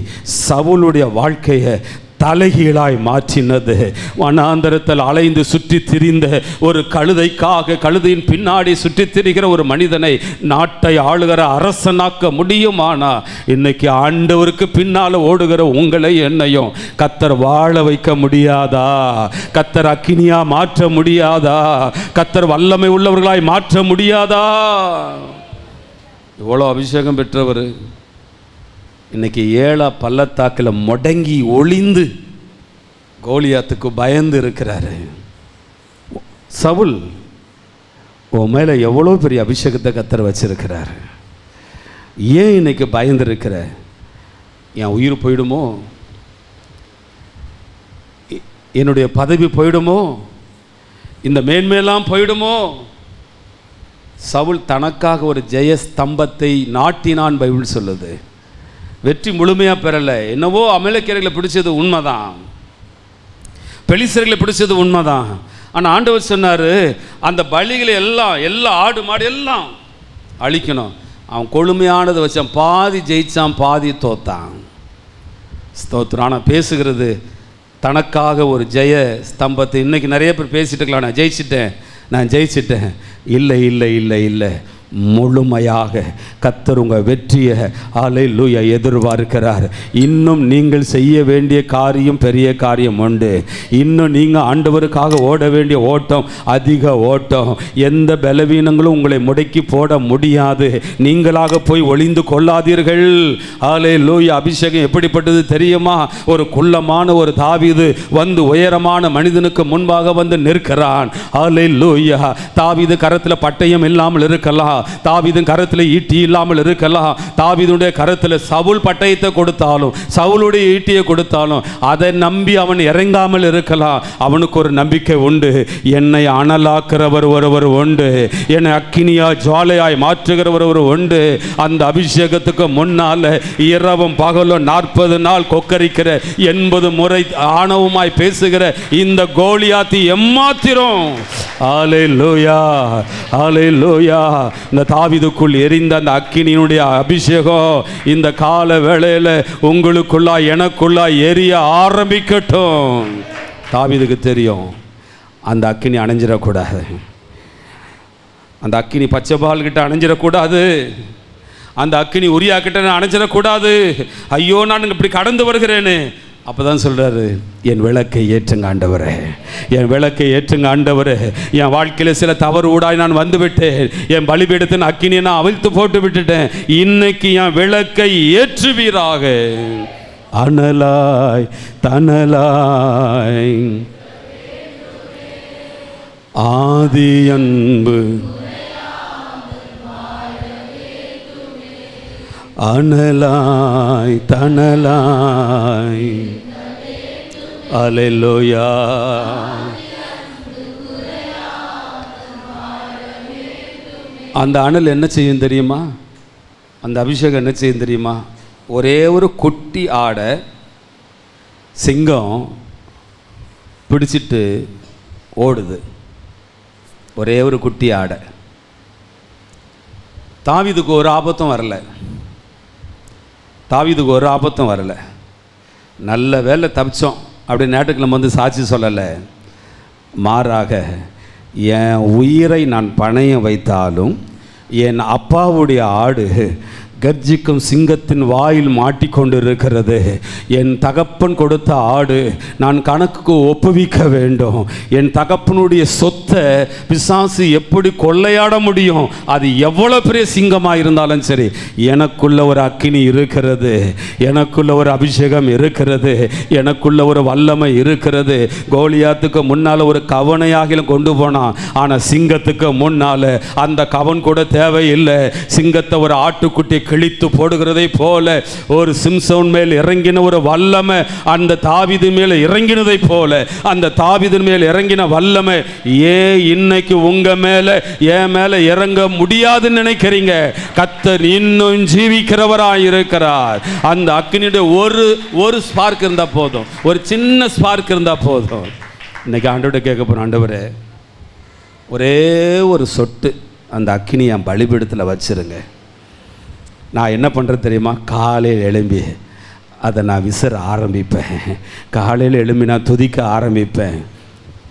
Speaker 1: சவுலுடைய வாழ்க்கையை தலைகீழாய் மாற்றினது. வனாந்தரத்தில் அலைந்து சுற்றி திரிந்த ஒரு கழுதையின் பின்னாடி சுற்றி திரிகிற ஒரு மனிதனை நாட்டை ஆளுகிற அரசனாக்க முடியுமானா, இன்னைக்கு ஆண்டவருக்கு பின்னால் ஓடுகிற உங்களை என்னையும் கர்த்தர் வாழ வைக்க முடியாதா? கர்த்தர் அக்கினியா மாற்ற முடியாதா? கர்த்தர் வல்லமை உள்ளவர்களாய் மாற்ற முடியாதா? இவ்வளோ அபிஷேகம் பெற்றவர் இன்னைக்கு ஏழா பள்ளத்தாக்கில் முடங்கி ஒளிந்து கோலியாத்துக்கு பயந்து இருக்கிறாரு. சவுல் உன் மேலே எவ்வளோ பெரிய அபிஷேகத்தை கர்த்தர் வச்சிருக்கிறாரு. ஏன் இன்னைக்கு பயந்து இருக்கிற? என் உயிர் போயிடுமோ, என்னுடைய பதவி போயிடுமோ, இந்த மேன்மையெல்லாம் போயிடுமோ? சவுல் தனக்காக ஒரு ஜெய ஸ்தம்பத்தை நாட்டினான் பைபிள் சொல்லுது. வெற்றி முழுமையாக பெறலை. என்னவோ அமலேக்கியர்களை பிடிச்சது உண்மைதான், பெலிஸ்தர்களை பிடிச்சது உண்மைதான். ஆனால் ஆண்டவர் சொன்னார், அந்த பலிகளை எல்லா ஆடு மாடு எல்லாம் அழிக்கணும். அவன் கொழுமையானதை வச்சான், பாதி ஜெயிச்சான், பாதி தோத்தான். ஸ்தோத்திரம். ஆனால் பேசுகிறது தனக்காக ஒரு ஜெய ஸ்தம்பத்தை. இன்றைக்கி நிறைய பேர் பேசிட்டு இருக்கலாம், நான் ஜெயிச்சிட்டேன். இல்லை இல்லை இல்லை இல்லை, முழுமையாக கர்த்தர் உங்கள் வெற்றியை அல்லேலூயா எதிர்பார்க்கிறார். இன்னும் நீங்கள் செய்ய வேண்டிய காரியம் பெரிய காரியம் உண்டு. இன்னும் நீங்கள் ஆண்டவருக்காக ஓட வேண்டிய ஓட்டம் அதிக ஓட்டம். எந்த பலவீனங்களும் உங்களை முடக்கி போட முடியாது. நீங்களாக போய் ஒளிந்து கொள்ளாதீர்கள். அல்லேலூயா. அபிஷேகம் எப்படிப்பட்டது தெரியுமா? ஒரு குள்ளமான ஒரு தாவீது வந்து உயரமான மனிதனுக்கு முன்பாக வந்து நிற்கிறான். அல்லேலூயா. தாவீது கரத்தில் பட்டயம் இல்லாமல் இருக்கலாம், தாவீதின் கரத்தில் ஈட்டி இல்லாமல் இருக்கலாம், தாவீதுடைய கரத்தில் சவுல் பட்டயத்தை கொடுத்தாலும் சவுலுடைய ஈட்டியை கொடுத்தாலும் அதை நம்பி அவன் இறங்காமல் இருக்கலாம். அவனுக்கு ஒரு நம்பிக்கை உண்டு, என்னை அனலாக்குறவர் ஒருவர் உண்டு, என்னை அக்கினியா ஜுவாலையாய் மாற்றுகிறவர் ஒரு உண்டு. அந்த அபிஷேகத்துக்கு முன்னால் இரவும் பகலும் 40 நாள் கொக்கரிக்கிற 80 முறை ஆணவமாய் பேசுகிற இந்த கோலியாத்தி எம்மாத்திரம். அல்லேலூயா அல்லேலூயா. இந்த தாவீதுக்குள் எரிந்த அந்த அக்கினியினுடைய அபிஷேகம் இந்த கால வேளையில் உங்களுக்குள்ளா எனக்குள்ளா எரிய ஆரம்பிக்கட்டும். தாவீதுக்கு தெரியும் அந்த அக்கினி அணைஞ்சிடக்கூடாது, அந்த அக்கினி பச்சைபால் கிட்ட அணைஞ்சிடக்கூடாது, அந்த அக்கினி உரியா கிட்ட அணைஞ்சிடக்கூடாது. ஐயோ நான் இப்படி கடந்து வருகிறேன்னு. அப்போ தான் சொல்கிறாரு, என் விளக்கை ஏற்றுங்க ஆண்டவரே, என் விளக்கை ஏற்றுங்க ஆண்டவரே. என் வாழ்க்கையில் சில தவறு ஊடாய் நான் வந்து விட்டேன், என் பலிபீடத்தின் அக்கினியை நான் அவிழ்த்து போட்டு விட்டுட்டேன். இன்னைக்கு என் விளக்கை ஏற்றுவீராக. அனலாய் தனலாய் ஆதி அன்பு அனலாய் தனலாய். அல்லேலூயா. அந்த அனல் என்ன செய்யும் தெரியுமா? அந்த அபிஷேகம் என்ன செய்யும் தெரியுமா? ஒரே ஒரு குட்டி ஆடை சிங்கம் பிடிச்சிட்டு ஓடுது, ஒரே ஒரு குட்டி ஆடை. தாவீதுக்கு ஒரு ஆபத்தும் வரல, தாவீதுக்கு ஒரு ஆபத்தும் வரலை. நல்ல வேலை தப்பிச்சோம் அப்படி ஞாயிற்றுக்கிழமை வந்து சாட்சி சொல்லலை. மாறாக என் உயிரை நான் பணயம் வைத்தாலும் என் அப்பாவுடைய ஆடு கர்ஜிக்கும் சிங்கத்தின் வாயில் மாட்டிக்கொண்டு இருக்கிறது. என் தகப்பன் கொடுத்த ஆடு நான் கணக்குக்கு ஒப்புவிக்க வேண்டும். என் தகப்பனுடைய சொத்தை பிசாசு எப்படி கொள்ளையாட முடியும்? அது எவ்வளோ பெரிய சிங்கமாக இருந்தாலும் சரி, எனக்குள்ள ஒரு அக்கினி இருக்கிறது, எனக்குள்ள ஒரு அபிஷேகம் இருக்கிறது, எனக்குள்ள ஒரு வல்லமை இருக்கிறது. கோலியாத்துக்கு முன்னால் ஒரு கவனையாகிலும் கொண்டு போனான், ஆனால் சிங்கத்துக்கு முன்னால் அந்த கவன் கூட தேவையில்லை. சிங்கத்தை ஒரு ஆட்டுக்குட்டி கிழித்து போடுகிறதை போல ஒரு சிம்சோன் மேல் இறங்கின ஒரு வல்லமை அந்த தாவீது மேல் இறங்கினதை போல அந்த தாவீது மேல் இறங்கின வல்லமை இன்னைக்கு உங்க மேல என் மேல இறங்க முடியாதுன்னு நினைக்கிறீங்க? கர்த்தர் இன்னும் ஜீவிக்கிறவராய் இருக்கிறார். அந்த அக்கினியுடைய ஒரு ஸ்பார்க் இருந்தா போதும், ஒரு சின்ன ஸ்பார்க் இருந்தா போதும். இன்னைக்கு ஆண்டவர்கிட்ட கேட்க போறேன், ஆண்டவரே ஒரே ஒரு சொட்டு அந்த அக்கினி என் பலிபீடத்தில் வச்சிருங்க. நான் என்ன பண்ணுறது தெரியுமா? காலையில் எழும்பி அதை நான் விசிற ஆரம்பிப்பேன். காலையில் எழும்பி நான் துதிக்க ஆரம்பிப்பேன்.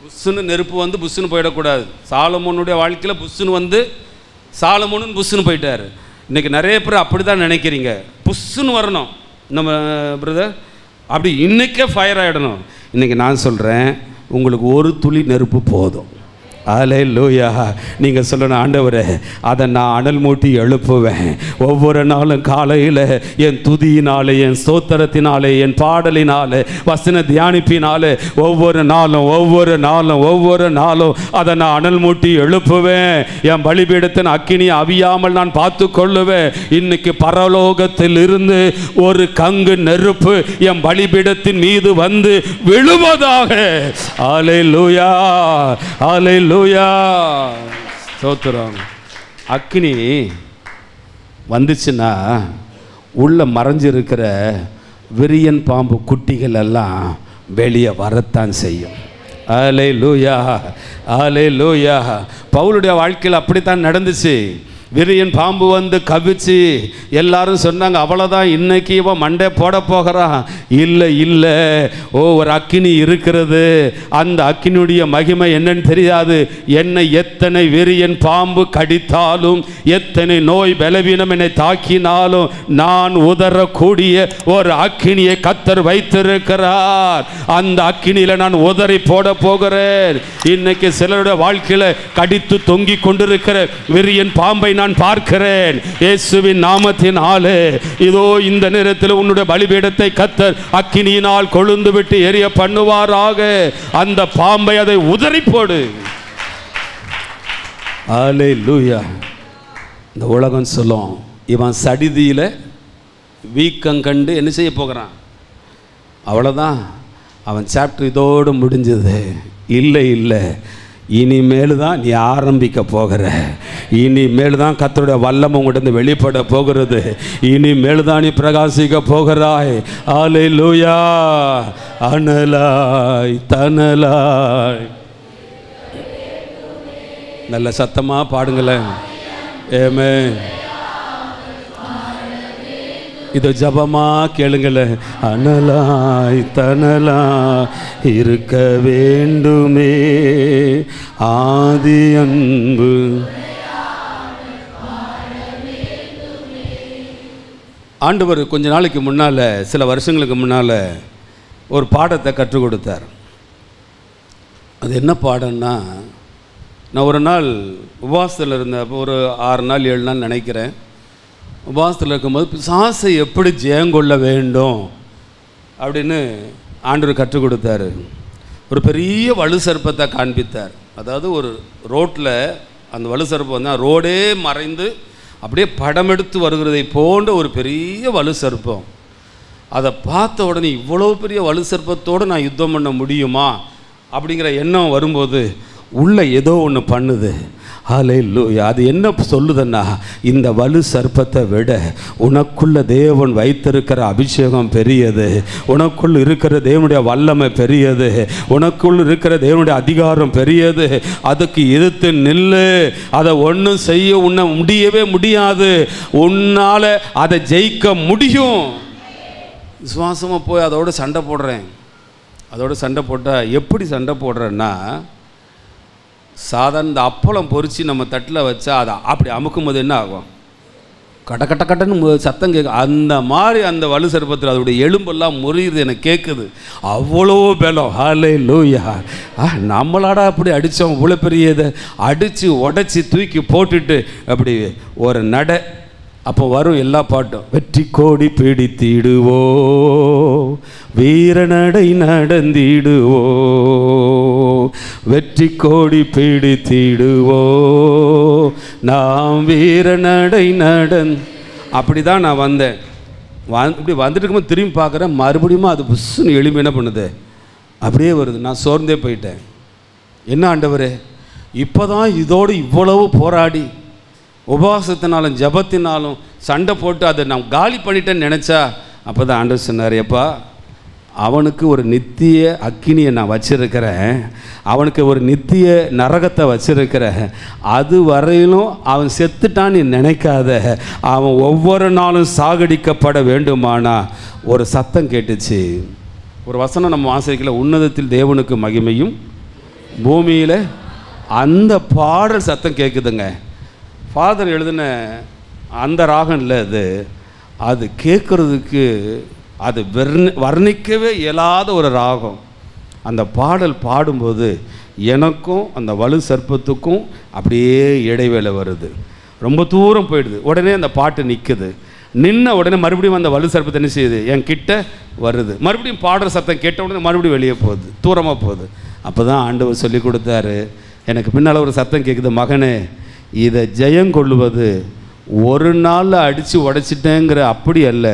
Speaker 1: புஷ்ஷுன்னு நெருப்பு வந்து புஷ்ஷுன்னு போயிடக்கூடாது. சாலமோனுடைய வாழ்க்கையில் புஷ்ஷுன்னு வந்து சாலமோனுன்னு புஷ்ஷுன்னு போயிட்டார். இன்றைக்கி நிறைய பேர் அப்படி தான் நினைக்கிறீங்க. புஷ்ஷுன்னு வரணும் நம்ம பிரதர், அப்படி இன்றைக்கே ஃபயர் ஆகிடணும். இன்றைக்கி நான் சொல்கிறேன், உங்களுக்கு ஒரு துளி நெருப்பு போதும். அல்லேலூயா. நீங்கள் சொல்லணும், ஆண்டவரே அதை நான் அனல் மூட்டி எழுப்புவேன். ஒவ்வொரு நாளும் காலையில் என் துதியினாலே, என் ஸ்தோத்திரத்தினாலே, என் பாடலினாலே, வசன தியானிப்பினாலே ஒவ்வொரு நாளும் அதை நான் அனல் மூட்டி எழுப்புவேன். என் பலிபீடத்தின் அக்கினி அவியாமல் நான் பார்த்து கொள்ளுவேன். இன்னைக்கு பரலோகத்தில் இருந்து ஒரு கங்கு நெருப்பு என் பலிபீடத்தின் மீது வந்து விழுவதாக. அல்லேலூயா அல்லேலூயா. ஸ்தோத்திரம். அக்கினி வந்துச்சுன்னா உள்ள மறைஞ்சிருக்கிற விரியன் பாம்பு குட்டிகள் எல்லாம் வெளியே வரத்தான் செய்யும். அல்லேலூயா, அல்லேலூயா. பவுலுடைய வாழ்க்கையில் அப்படித்தான் நடந்துச்சு. விரியன் பாம்பு வந்து கவிச்சு எல்லாரும் சொன்னாங்க, அவ்வளோதான், இன்னைக்கு இவன் மண்டே போட போகிறான். இல்லை இல்லை, ஒரு அக்கினி இருக்கிறது. அந்த அக்கினியுடைய மகிமை என்னன்னு தெரியாது. என்னை எத்தனை விரியன் பாம்பு கடித்தாலும், எத்தனை நோய் பலவீனம் என்னை தாக்கினாலும், நான் உதறக்கூடிய ஒரு அக்கினியை கர்த்தர் வைத்திருக்கிறார். அந்த அக்கினியில நான் உதறி போட போகிறேன். இன்னைக்கு சிலருடைய வாழ்க்கையில கடித்து தொங்கி கொண்டிருக்கிற விரியன் பாம்பை நான் பார்க்கிறேன். இயேசுவின் நாமத்தினாலே இதோ இந்த நேரத்தில் உன்னுடைய பலிபீடத்தை கர்த்தர் அக்கினியினால் கொழுந்து விட்டு எரிய பண்ணுவாராக. அந்த பாம்பை அதை உதறி போடு. அல்லேலூயா. இந்த உலகம் சொல்லும், இவன் சடிதியில வீக்கம் கண்டு என்ன செய்ய போகிறான், அவ்வளோதான், அவன் சாப்டர் இதோடு முடிஞ்சது. இல்லை இல்லை, இனிமேல் தான் நீ ஆரம்பிக்க போகிற. இனிமேல் தான் கர்த்தருடைய வல்லமை உங்கள்கிட்ட வெளிப்பட போகிறது. இனிமேல் தான் நீ பிரகாசிக்க போகிறாய். அல்லேலூயா. அனலாய் தனலாய். நல்ல சத்தமா பாடுங்களேன். ஆமென். இது ஜபமா கேளுங்களே. அனலாய் தனலாய் இருக்க வேண்டுமே ஆதி அன்பு. ஆண்டவர் கொஞ்ச நாளைக்கு முன்னால், சில வருஷங்களுக்கு முன்னால் ஒரு பாடத்தை கற்றுக் கொடுத்தார். அது என்ன பாடம்னா, நான் ஒரு நாள் உபவாசத்தில் இருந்தேன். ஒரு 6 நாள் 7 நாள் நினைக்கிறேன். உபவாசத்தில் இருக்கும்போது பிசாசை எப்படி ஜெயங்கொள்ள வேண்டும் அப்படின்னு ஆண்டவர் கற்றுக் கொடுத்தாரு. ஒரு பெரிய வலு சர்ப்பத்தை காண்பித்தார். அதாவது ஒரு ரோட்டில் அந்த வலு சர்ப்பம் வந்து ரோடே மறைந்து அப்படியே படம் எடுத்து வருகிறதை போன்ற ஒரு பெரிய வலு சர்ப்பம். அதை பார்த்த உடனே இவ்வளோ பெரிய வலு சர்ப்பத்தோடு நான் யுத்தம் பண்ண முடியுமா அப்படிங்கிற எண்ணம் வரும்போது உள்ள ஏதோ ஒன்று பண்ணுது. ஹல்லேலூயா. அது என்ன சொல்லுதுன்னா, இந்த வலு சர்ப்பத்தை விட உனக்குள்ள தேவன் வைத்திருக்கிற அபிஷேகம் பெரியது. உனக்குள் இருக்கிற தேவனுடைய வல்லமை பெரியது. உனக்குள் இருக்கிற தேவனுடைய அதிகாரம் பெரியது. அதுக்கு எதிர்த்து நில்லு. அதை ஒன்றும் செய்ய உன்னை முடியவே முடியாது. உன்னால் அதை ஜெயிக்க முடியும். விசுவாசமாக போய் அதோட சண்டை போடுறேன். அதோட சண்டை போட்டால் எப்படி சண்டை போடுறேன்னா, சாதாரண இந்த அப்பளம் பொறிச்சு நம்ம தட்டில் வச்சா அதை அப்படி அமுக்கும் போது என்ன ஆகும், கட்ட கட்ட கட்டன்னு சத்தம் கேட்கும். அந்த மாதிரி அந்த வலு சர்ப்பத்தில் அதோடைய எலும்பெல்லாம் முறியுது, எனக்கு கேட்குது. அவ்வளோ பலம். ஹல்லேலூயா. நம்மளாடா அப்படி அடித்தோம், இவ்வளோ பெரிய இதை அடித்து உடச்சி தூக்கி போட்டுட்டு அப்படி ஒரு நடை. அப்போ வரும் எல்லா பாட்டும், வெற்றி கோடி பிடித்திடுவோ, வீரநடை நடந்திடுவோ, வெற்றி கோடி பிடித்திடுவோ, நாம் வீரநடை அப்படி தான் நான் வந்தேன். இப்படி வந்துட்டு இருக்கும்போது திரும்பி பார்க்குறேன், மறுபடியும் அது புஷ்ஷுன்னு எலும்பி என்ன பண்ணுது, அப்படியே வருது. நான் சோர்ந்தே போயிட்டேன். என்ன ஆண்டவரே, இப்போ தான் இதோடு இவ்வளவு போராடி உபவாசத்தினாலும் ஜபத்தினாலும் சண்டை போட்டு அதை நான் காலி பண்ணிட்டேன்னு நினச்சா, அப்போ தான் ஆண்டவர் சொன்னார், எப்பா அவனுக்கு ஒரு நித்திய அக்கினியை நான் வச்சிருக்கிறேன், அவனுக்கு ஒரு நித்திய நரகத்தை வச்சிருக்கிறேன். அது வரையிலும் அவன் செத்துட்டான் நீ நினைக்காத. அவன் ஒவ்வொரு நாளும் சாகடிக்கப்பட வேண்டுமானா ஒரு சத்தம் கேட்டுச்சு. ஒரு வசனம் நம்ம வாசிக்கல, உன்னதத்தில் தேவனுக்கு மகிமையும் பூமியில். அந்த பாடல் சத்தம் கேட்குதுங்க. ஃபாதர் எழுதின அந்த ராகம் இல்லை அது. அது கேட்குறதுக்கு அது வர்ணிக்கவே இயலாத ஒரு ராகம். அந்த பாடல் பாடும்போது எனக்கும் அந்த வலு சர்ப்பத்துக்கும் அப்படியே இடைவேளை வருது. ரொம்ப தூரம் போயிடுது. உடனே அந்த பாட்டு நிற்குது. நின்ன உடனே மறுபடியும் அந்த வலு சர்ப்பத்தை என்ன செய்யுது, என் கிட்ட வருது. மறுபடியும் பாடுற சத்தம் கேட்ட உடனே மறுபடியும் வெளியே போகுது, தூரமாக போகுது. அப்போ தான் ஆண்டவர் சொல்லி கொடுத்தாரு. எனக்கு பின்னால் ஒரு சத்தம் கேட்குது, மகனே, இதை ஜெயம் கொள்ளுவது ஒரு நாளில் அடித்து உடைச்சிட்டேங்கிற அப்படி அல்ல.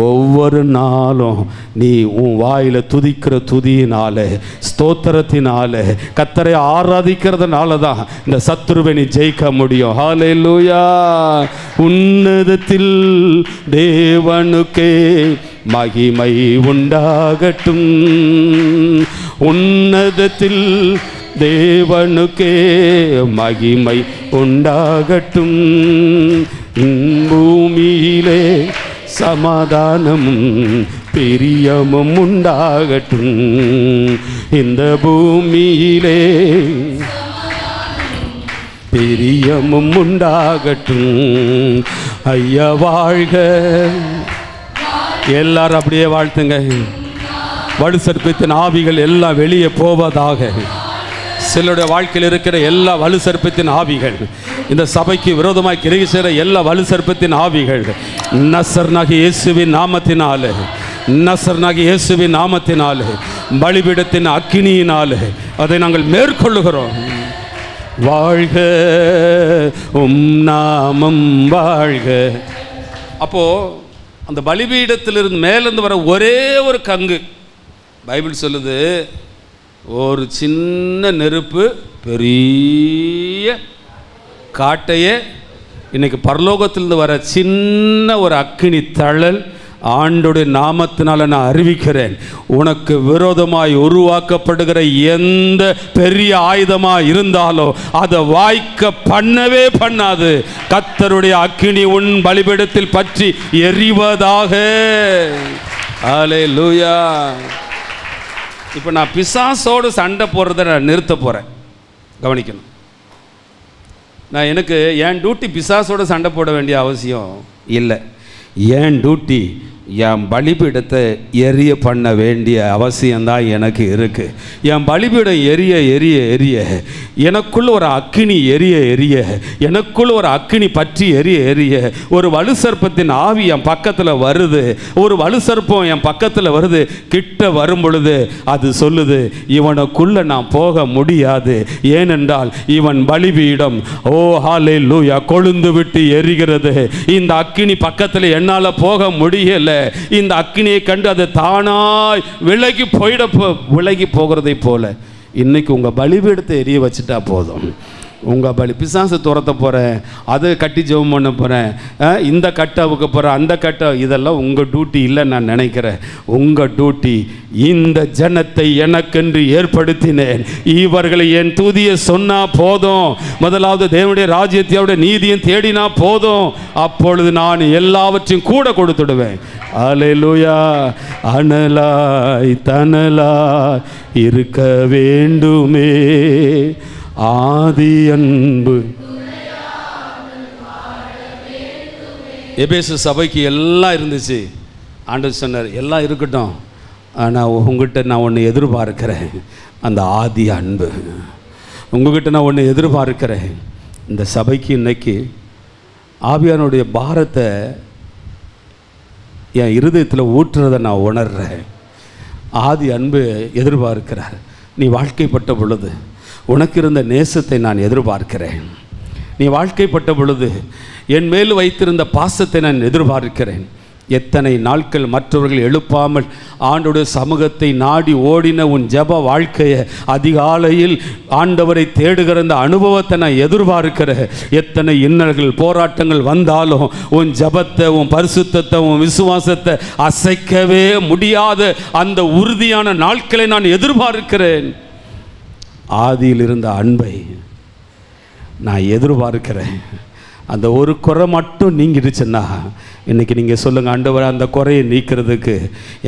Speaker 1: ஒவ்வொரு நாளும் நீ உன் வாயில் துதிக்கிற துதியினால, ஸ்தோத்திரத்தினால, கர்த்தரை ஆராதிக்கிறதுனால தான் இந்த சத்துருவை நீ ஜெயிக்க முடியும். ஹல்லேலூயா. உன்னதத்தில் தேவனுக்கே மகிமை உண்டாகட்டும். உன்னதத்தில் தேவனுக்கே மகிமை உண்டாகட்டும். பூமியிலே சமாதானமும் பிரியமும் உண்டாகட்டும். இந்த பூமியிலே பிரியமும் உண்டாகட்டும். ஐயா வாழ்க. எல்லாரும் அப்படியே வாழ்த்துங்க. வலு சர்ப்பத்தின் ஆவிகள் எல்லாம் வெளியே போவதாக. சிலருடைய வாழ்க்கையில் இருக்கிற எல்லா வலு சர்ப்பத்தின் ஆவிகள், இந்த சபைக்கு விரோதமாய் கிரியை செய்கிற எல்லா வலு சர்ப்பத்தின் ஆவிகள் நசரேனாகிய இயேசுவின் நாமத்தினாலே, நசரேனாகிய இயேசுவின் நாமத்தினாலே, பலிபீடத்தின் அக்கினியினாலே அதை நாங்கள் மேற்கொள்ளுகிறோம். வாழ்க உம் நாமம் வாழ்க. அப்போ அந்த பலிபீடத்திலிருந்து மேலிருந்து வர ஒரே ஒரு கங்கு, பைபிள் சொல்லுது, ஒரு சின்ன நெருப்பு பெரிய காட்டையே, இன்னைக்கு பரலோகத்திலிருந்து வர சின்ன ஒரு அக்கினி தழல் ஆண்டோடைய நாமத்தினால நான் அறிவிக்கிறேன். உனக்கு விரோதமாய் உருவாக்கப்படுகிற எந்த பெரிய ஆயுதமாக இருந்தாலும் அதை வாய்க்க பண்ணவே பண்ணாது. கர்த்தருடைய அக்கினி உன் பலிபீடத்தில் பற்றி எரிவதாக. ஹல்லேலூயா. இப்போ நான் பிசாசோடு சண்டை போடுறதை நான் நிறுத்த போகிறேன். கவனிக்கணும். நான் எனக்கு என் டியூட்டி பிசாசோடு சண்டை போட வேண்டிய அவசியம் இல்லை. என் டியூட்டி என் பலிபீடத்தை எரிய பண்ண வேண்டிய அவசியம்தான் எனக்கு இருக்குது. என் பலிபீடம் எரிய எரிய எரிய, எனக்குள்ள ஒரு அக்கினி எரிய எரிய, எனக்குள்ள ஒரு அக்கினி பற்றி எரிய எரிய, ஒரு வலு சர்ப்பத்தின் ஆவி என் பக்கத்தில் வருது. ஒரு வலு சர்ப்பம் என் பக்கத்தில் வருது. கிட்ட வரும் பொழுது அது சொல்லுது, இவனுக்குள்ள நான் போக முடியாது. ஏனென்றால் இவன் பலிபீடம் ஓ ஹல்லேலூயா கொழுந்து விட்டு எரிகிறது. இந்த அக்கினி பக்கத்தில் என்னால் போக முடியல. இந்த அக்கினியை கண்டு அது தானாய் விலகி போகிறதை போல இன்னைக்கு உங்க பலிபீடத்தை எரிய வச்சுட்டா போதும். உங்கள் பலி பிசாசு துரத்த போகிறேன், அதை கட்டி ஜெபம் பண்ண போகிறேன், இந்த கட்டை அவுக்க போகிறேன், அந்த கட்டை, இதெல்லாம் உங்கள் டியூட்டி இல்லை நான் நினைக்கிறேன். உங்கள் டியூட்டி, இந்த ஜனத்தை எனக்கென்று ஏற்படுத்தினேன், இவர்களை என் துதியை சொன்னால் போதும், முதலாவது தேவனுடைய ராஜ்யத்தையோட நீதியும் தேடினா போதும், அப்பொழுது நான் எல்லாவற்றையும் கூட கொடுத்துடுவேன். அல்லேலூயா. அனலாய் தனலாய் இருக்க வேண்டுமே ஆதி அன்பு. எபேசு சபைக்கு எல்லாம் இருந்துச்சு. ஆண்டவர் சொன்னார், எல்லாம் இருக்கட்டும், ஆனால் உங்ககிட்ட நான் ஒன்று எதிர்பார்க்கிறேன், அந்த ஆதி அன்பு. உங்ககிட்ட நான் ஒன்று எதிர்பார்க்கிறேன். இந்த சபைக்கு இன்னைக்கு ஆவியானுடைய பாரத்தை என் இருதயத்தில் ஊற்றுறதை நான் உணர்றேன். ஆதி அன்பு எதிர்பார்க்கிறார். நீ வாழ்க்கைப்பட்ட பொழுது உனக்கு இருந்த நேசத்தை நான் எதிர்பார்க்கிறேன். நீ வாழ்க்கைப்பட்ட பொழுது என் மேல் வைத்திருந்த பாசத்தை நான் எதிர்பார்க்கிறேன். எத்தனை நாட்கள் மற்றவர்கள் எழுப்பாமல் ஆண்டோடைய சமூகத்தை நாடி ஓடின உன் ஜெப வாழ்க்கையை, அதிகாலையில் ஆண்டவரை தேடுகிற அந்த அனுபவத்தை நான் எதிர்பார்க்கிறேன். எத்தனை இன்னல்கள் போராட்டங்கள் வந்தாலும் உன் ஜெபத்தை, உன் பரிசுத்தத்தை, உன் விசுவாசத்தை அசைக்கவே முடியாத அந்த உறுதியான நாட்களை நான் எதிர்பார்க்கிறேன். ஆதியில் இருந்த அன்பை நான் எதிர்பார்க்கிறேன். அந்த ஒரு குறை மட்டும் நீங்கிடுச்சுன்னா இன்றைக்கி நீங்கள் சொல்லுங்கள், ஆண்டவரே அந்த குறையை நீக்கிறதுக்கு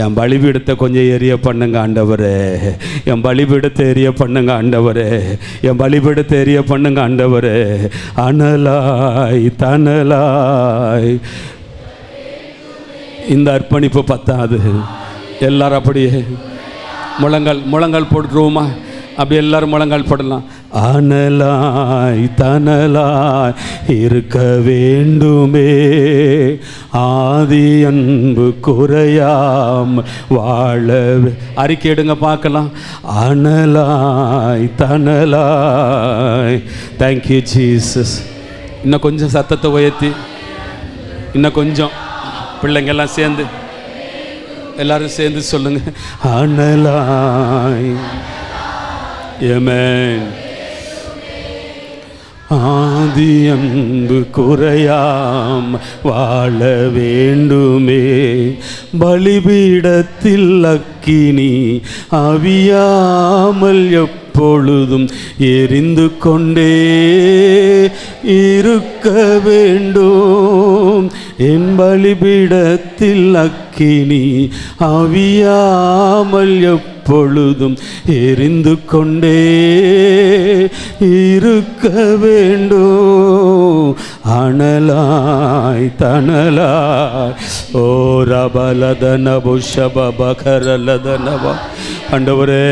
Speaker 1: என் பலிபீடத்தை கொஞ்சம் எரிய பண்ணுங்க ஆண்டவரே, என் பலிபீடத்தை எரிய பண்ணுங்க ஆண்டவரே, என் பலிபீடத்தை எரிய பண்ணுங்க ஆண்டவரே. அனலாய் தனலாய். இந்த அர்ப்பணிப்பு பத்தாது. எல்லாரும் அப்படியே முழங்கால் போட்டுருவோமா? அப்படி எல்லாரும் முழங்கால் போடலாம். அனலாய் தனலாய் இருக்க வேண்டுமே ஆதி அன்பு குறையாம் வாழவே. அறிக்கை எடுங்க பார்க்கலாம். அனலாய் தனலாய். Thank you Jesus. இன்னும் கொஞ்சம் சத்தத்தை உயர்த்தி இன்னும் கொஞ்சம் பிள்ளைங்க எல்லாம் சேர்ந்து எல்லாரும் சேர்ந்து சொல்லுங்க. அனலாய். ஆமென். ஆதி அன்பு குறையாம் வாழ வேண்டுமே, பலிபீடத்தில் அக்கினி அவியாமல் எப்பொழுதும் எரிந்து கொண்டே இருக்க வேண்டும். என் பலிபீடத்தில் அக்கினி அவியாமல் எப்பொழுதும் எரிந்து கொண்டே இருக்க வேண்டும். அனலாய் தனலாய் ஓ ரபலதனபு ஷபபகரலதனபா. ஆண்டவரே,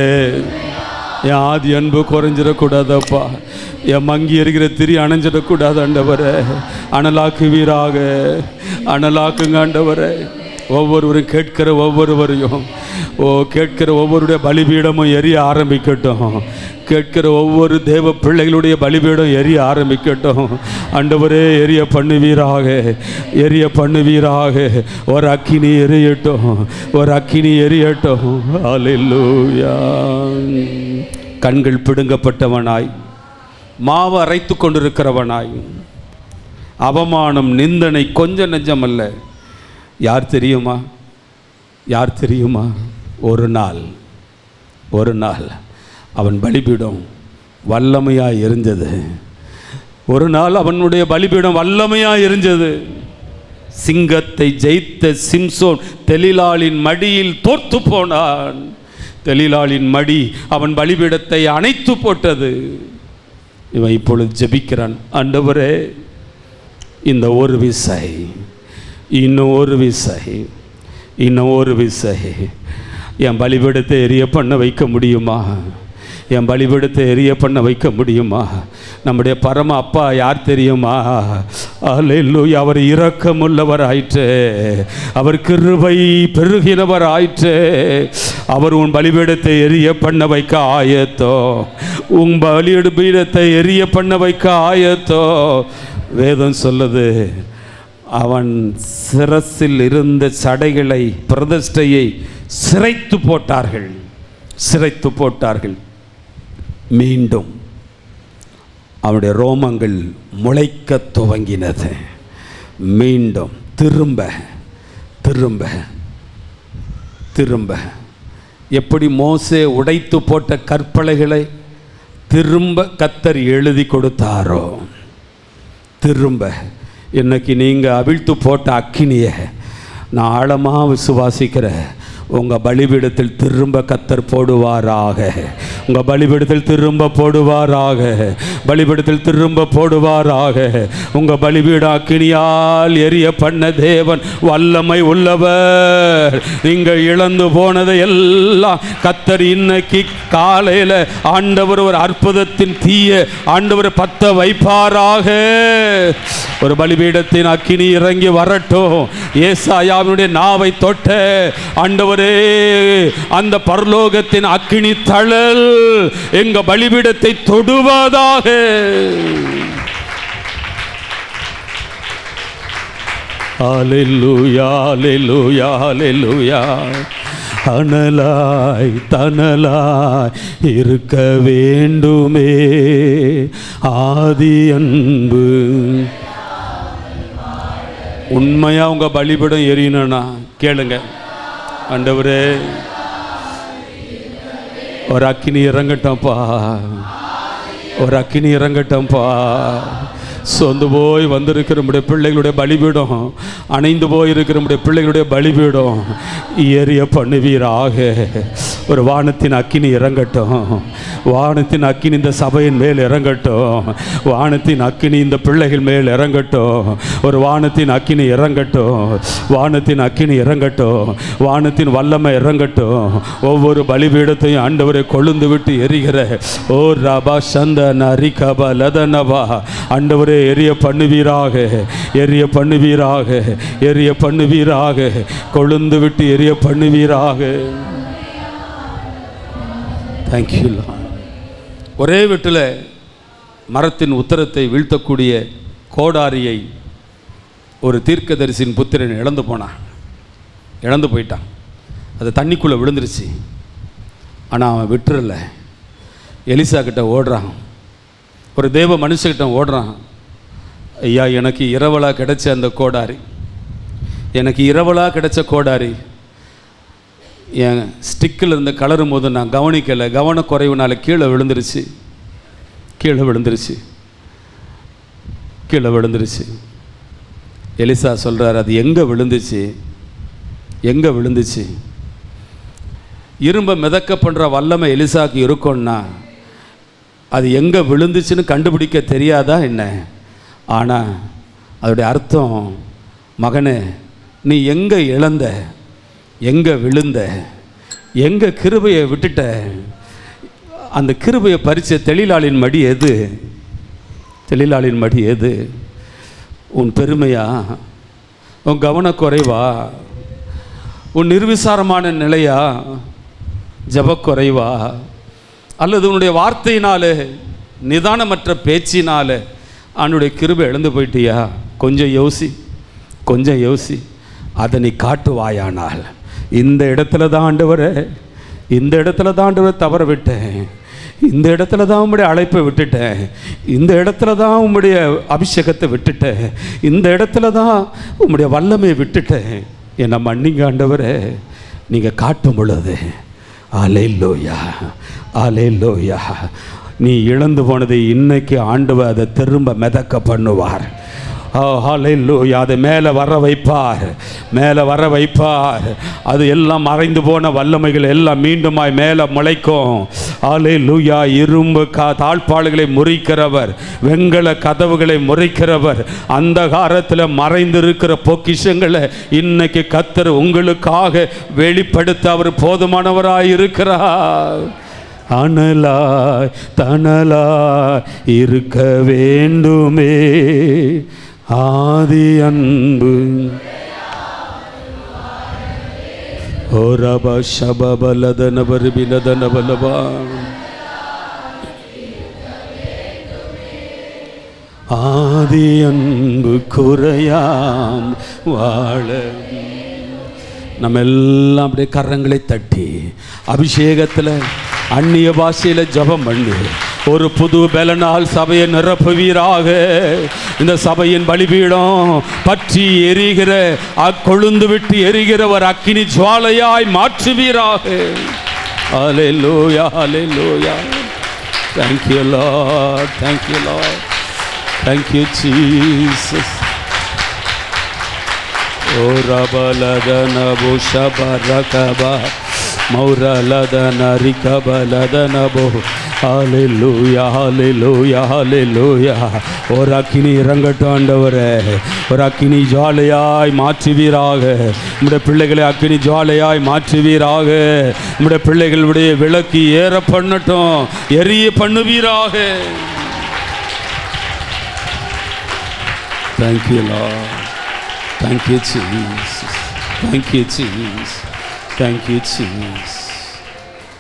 Speaker 1: என் ஆதி அன்பு குறைஞ்சிடக்கூடாதப்பா, என் மங்கி இருக்கிற திரி அணைஞ்சிடக்கூடாது ஆண்டவரே. அனலாக்குவீராக, அனலாக்குங்க ஆண்டவரே. ஒவ்வொருவரும் கேட்கிற ஒவ்வொருவரையும் கேட்கிற ஒவ்வொருடைய பலிபீடமும் எரிய ஆரம்பிக்கட்டும். கேட்கிற ஒவ்வொரு தேவ பிள்ளைகளுடைய பலிபீடம் எரிய ஆரம்பிக்கட்டும். ஆண்டவரே, எரிய பண்ணுவீராக, எரிய பண்ணுவீராக. ஒரு அக்கினி எரியட்டும், ஒரு அக்கினி எரியட்டும். அல்லேலூயா. கண்கள் பிடுங்கப்பட்டவனாய், மாவு அரைத்து கொண்டிருக்கிறவனாய், அவமானம் நிந்தனை கொஞ்சம் நெஞ்சமல்ல. யார் தெரியுமா? யார் தெரியுமா? ஒரு நாள் அவன் பலிபீடம் வல்லமையாக எரிஞ்சது. ஒரு நாள் அவனுடைய பலிபீடம் வல்லமையாக எரிஞ்சது. சிங்கத்தை ஜெயித்த சிம்சோன் தெலீலாளின் மடியில் தோற்று போனான். தெலீலாளின் மடி அவன் பலிபீடத்தை அணைத்து போட்டது. இவன் இப்பொழுது ஜெபிக்கிறான். ஆண்டவரே, இந்த ஒரு விசை, இன்னும் ஒரு விசை, இன்னும் ஒரு விசை என் பலிபீடத்தை எரிய பண்ண வைக்க முடியுமா? என் பலிபீடத்தை எரிய பண்ண வைக்க முடியுமா? நம்முடைய பரம அப்பா யார் தெரியுமா? அல்லேலூயா. அவர் இரக்கமுள்ளவர் ஆயிற்று, அவர் கிருபை பெருகினவர் ஆயிற்று. அவர் உன் பலிபீடத்தை எரிய பண்ண வைக்க ஆயத்தோ, உன் பலிபீடத்தை எரிய பண்ண வைக்க ஆயத்தோ. வேதம் சொல்லுது, அவன் சிரசில் இருந்த சடைகளை, பிரதிஷ்டையை சிரைத்து போட்டார்கள், சிரைத்து போட்டார்கள். மீண்டும் அவனுடைய ரோமங்கள் முளைக்க துவங்கினது. மீண்டும் திரும்ப திரும்ப திரும்ப எப்படி மோசே உடைத்து போட்ட கற்பலைகளை திரும்ப கர்த்தர் எழுதி கொடுத்தாரோ, திரும்ப இன்னைக்கு நீங்கள் அவிழ்த்து போட்ட அக்கினியை நான் ஆழமாக விசுவாசிக்கிறேன். உங்கள் பலிபீடத்தில் திரும்ப கர்த்தர் போடுவாராக. உங்கள் பலிபீடத்தில் திரும்ப போடுவாராக. பலிபீடத்தில் திரும்ப போடுவாராக. உங்கள் பலிபீட அக்கினியால் எரிய பண்ண தேவன் வல்லமை உள்ளவர். நீங்கள் இழந்து போனதை எல்லாம் கர்த்தர் இன்னைக்கு காலையில் ஆண்டவர் ஒரு அற்புதத்தின் தீய ஆண்டவர் பத்த வைப்பாராக. ஒரு பலிபீடத்தின் அக்கினி இறங்கி வரட்டும். ஏசாயாவினுடைய நாவை தொட்ட ஆண்டவரே, அந்த பரலோகத்தின் அக்கினி தழல் எங்க பலிபீடத்தை தொடுவதாக. அல்லேலூயா, அல்லேலூயா, அல்லேலூயா. அனலாய் தனலாய் இருக்க வேண்டுமே ஆதி அன்பு. உண்மையா உங்க பலிபீடம் எரியணும்னா கேளுங்க. ஆண்டவரே, ஒரு அக்கினி இறங்கட்டம்பா, ஒரு அக்கினி இறங்கட்டம்பா. சொந்து போய் வந்திருக்கிற நம்முடைய பிள்ளைகளுடைய பலிபீடம், அணைந்து போயிருக்கிற நம்முடைய பிள்ளைகளுடைய பலிபீடம் எரிய பண்ணுவீராக. ஒரு வானத்தின் அக்கினி இறங்கட்டும். வானத்தின் அக்கினி இந்த சபையின் மேல் இறங்கட்டும். வானத்தின் அக்கினி இந்த பிள்ளைகள் மேல் இறங்கட்டும். ஒரு வானத்தின் அக்கினி இறங்கட்டும். வானத்தின் அக்கினி இறங்கட்டும். வானத்தின் வல்லமை இறங்கட்டும். ஒவ்வொரு பலிபீடத்தையும் ஆண்டவரை கொழுந்து விட்டு எரிகிற ஓ ரபா சந்த நரிகபா லதனபா ஆண்டவரே எரிய பண்ணுவீராக. எரிய பண்ணுவீராக. எரிய பண்ணுவீராக. கொழுந்து விட்டு எரிய பண்ணுவீராக. தேங்க்யூ. ஒரே வீட்டில் மரத்தின் உத்தரத்தை வீழ்த்தக்கூடிய கோடாரியை ஒரு தீர்க்கதரிசியின் புத்திரன் இழந்து போயிட்டான். அது தண்ணிக்குள்ளே விழுந்துருச்சு. ஆனால் அவன் விட்டுறல. எலிசா கிட்ட ஓடுறான், ஒரு தேவ மனுஷக்கிட்ட ஓடுறான். ஐயா, எனக்கு இரவலாக கிடைச்ச அந்த கோடாரி, எனக்கு இரவலாக கிடைச்ச கோடாரி என் ஸ்டிக்கில் இருந்து கலரும் போது நான் கவனிக்கலை, கவனக்குறைவுனால கீழே விழுந்துருச்சு. எலிசா சொல்கிறார், அது எங்கே விழுந்துச்சு? இரும்பை மிதக்க பண்ணுற வல்லமை எலிசாக்கு இருக்கும்னா அது எங்கே விழுந்துச்சுன்னு கண்டுபிடிக்க தெரியாதா என்ன? ஆனால் அதோடைய அர்த்தம், மகனே, நீ எங்கே இழந்த, எங்கே விழுந்த, எங்கே கிருபையை விட்டுட்ட, அந்த கிருபையை பறிச்ச தெளிலாளின் மடி எது? உன் பெருமையா, உன் கவனக்குறைவா, உன் நிர்விசாரமான நிலையா, ஜபக்குறைவா, அல்லது உன்னுடைய வார்த்தையினாலே, நிதானமற்ற பேச்சினாலே அவனுடைய கிருபை இழந்து போயிட்டியா? கொஞ்சம் யோசி. அதை நீ காட்டுவாயானால், இந்த இடத்துல தான் ஆண்டவரே தவற விட்டேன், இந்த இடத்துல தான் உம்முடைய அழைப்பை விட்டுட்டேன், இந்த இடத்துல தான் உம்முடைய அபிஷேகத்தை விட்டுட்டேன், இந்த இடத்துல தான் உம்முடைய வல்லமையை விட்டுட்டேன், என்னை மன்னிங்க ஆண்டவரே. நீங்கள் காட்டும் பொழுது அல்லேலூயா, நீ இழந்து போனதை இன்னைக்கு ஆண்டவர் அதை திரும்ப மிதக்க பண்ணுவார். ஹல்லேலூயா, அதை மேலே வர வைப்பார். அது எல்லாம் மறைந்து போன வல்லமைகள் எல்லாம் மீண்டுமாய் மேலே முளைக்கும். ஹல்லேலூயா. இரும்பு தாழ்பாள்களை முறிக்கிறவர், வெண்கல கதவுகளை முறிக்கிறவர், அந்த காலத்தில் மறைந்திருக்கிற பொக்கிஷங்களை இன்னைக்கு கர்த்தர் உங்களுக்காக வெளிப்படுத்த அவர் போதுமானவராய் இருக்கிறார். அனலாய் தனலாய் இருக்க வேண்டுமே ஆதி அன்பு. ஓரப ஷபபலதன பரிபிலதன பலபா ஆதி அன்பு குறையாம் வாழ. நம்ம எல்லாம் அப்படியே கரங்களை தட்டி அபிஷேகத்தில் அந்நிய பாஷையில் ஜபம் பண்ணி ஒரு புது பலனால் சபையை நிரப்புவீராக. இந்த சபையின் பலிபீடம் பற்றி எரிகிற, கொழுந்து விட்டு எரிகிற ஒரு அக்கினி ஜுவாலையாய் மாற்றுவீராக. அல்லேலூயா, அல்லேலூயா. Thank you Lord, thank you Lord, thank you Jesus. O rabaladana bushabarakaba மௌரலதன ரிகபலதன போ. ஹல்லேலூயா, ஹல்லேலூயா, ஹல்லேலூயா. ஒரு அக்கினி இறங்கட்டும் ஆண்டவரே, ஒரு அக்கினி ஜுவாலையாய் மாற்றுவீராக. நம்முடைய பிள்ளைகளை அக்கினி ஜுவாலையாய் மாற்றுவீராக. நம்முடைய பிள்ளைகளுடைய விளக்கு ஏற பண்ணட்டும், எரிய பண்ணுவீராக. Thank you Lord, thank you Jesus, thank you Jesus, thank you Jesus.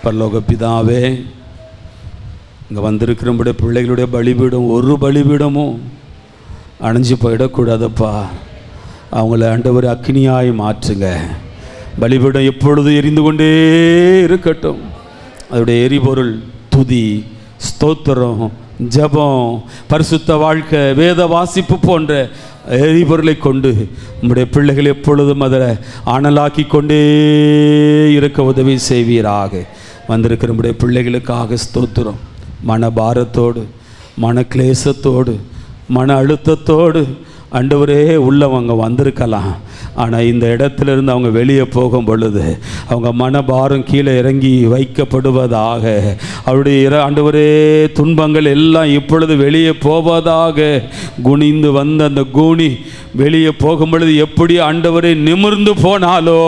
Speaker 1: பரலோக பிதாவே, இங்கே வந்திருக்கிற நம்முடைய பிள்ளைகளுடைய பலிபீடம் ஒரு பலிபீடமும் அணைஞ்சு போயிடக்கூடாதப்பா. அவங்கள ஆண்டவர் அக்கினியாய் மாற்றுங்க. பலிபீடம் எப்பொழுது எரிந்து கொண்டே இருக்கட்டும். அதோடைய எரிபொருள் துதி, ஸ்தோத்திரம், ஜபம், பரிசுத்த வாழ்க்கை, வேத வாசிப்பு போன்ற எரிபொருளை கொண்டு நம்முடைய பிள்ளைகள் எப்பொழுதும் அதை அனலாக்கி கொண்டே இருக்க உதவி செய்வீராக. வந்திருக்கிற நம்முடைய பிள்ளைகளுக்காக ஸ்தோத்திரம். மன பாரத்தோடு, மன கிளேசத்தோடு, மன அழுத்தத்தோடு ஆண்டவரே உள்ளவங்க வந்திருக்கலாம். ஆனால் இந்த இடத்துலேருந்து அவங்க வெளியே போகும் பொழுது அவங்க மனபாரம் கீழே இறங்கி வைக்கப்படுவதாக. அவருடைய ஆண்டவரே துன்பங்கள் எல்லாம் இப்பொழுது வெளியே போவதாக. குனிந்து வந்த அந்த கூனி வெளியே போகும் பொழுது எப்படி ஆண்டவரே நிமிர்ந்து போனாலோ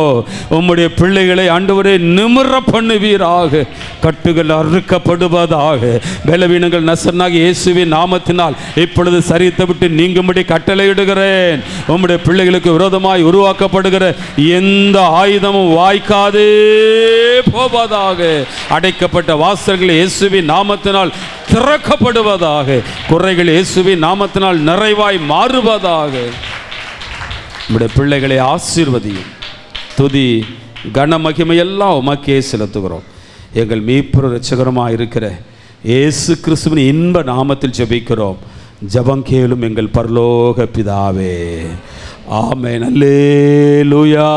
Speaker 1: உம்முடைய பிள்ளைகளை ஆண்டவரே நிமிர பண்ணுவீராக. கட்டுகள் அறுக்கப்படுவதாக. பலவீனங்கள் நசனாகி இயேசுவின் நாமத்தினால் இப்பொழுது சரித்தை விட்டு நீங்கும்படி கட்டளையிடுகிறேன். உம்முடைய பிள்ளைகளுக்கு விரோதமாய் உருவாக்கப்படுகிற எந்த ஆயுதமும் வாய்க்காதே போவதாக. அடைக்கப்பட்ட வாசல்கள் இயேசுவின் நாமத்தினால் திறக்கப்படுவதாக. குறைகள் இயேசுவின் நாமத்தினால் நிறைவாய் மாறுவதாக. நம்முடைய பிள்ளைகளை ஆசீர்வதியும். துதி கன மகிமையெல்லாம் உமக்கே செலுத்துகிறோம். எங்கள் மீட்பர் இரட்சகருமாக இருக்கிற இயேசு கிறிஸ்துவின் இன்ப நாமத்தில் ஜெபிக்கிறோம். ஜெபம் கேளும் எங்கள் பரலோக பிதாவே. ஆமென். அல்லேலூயா.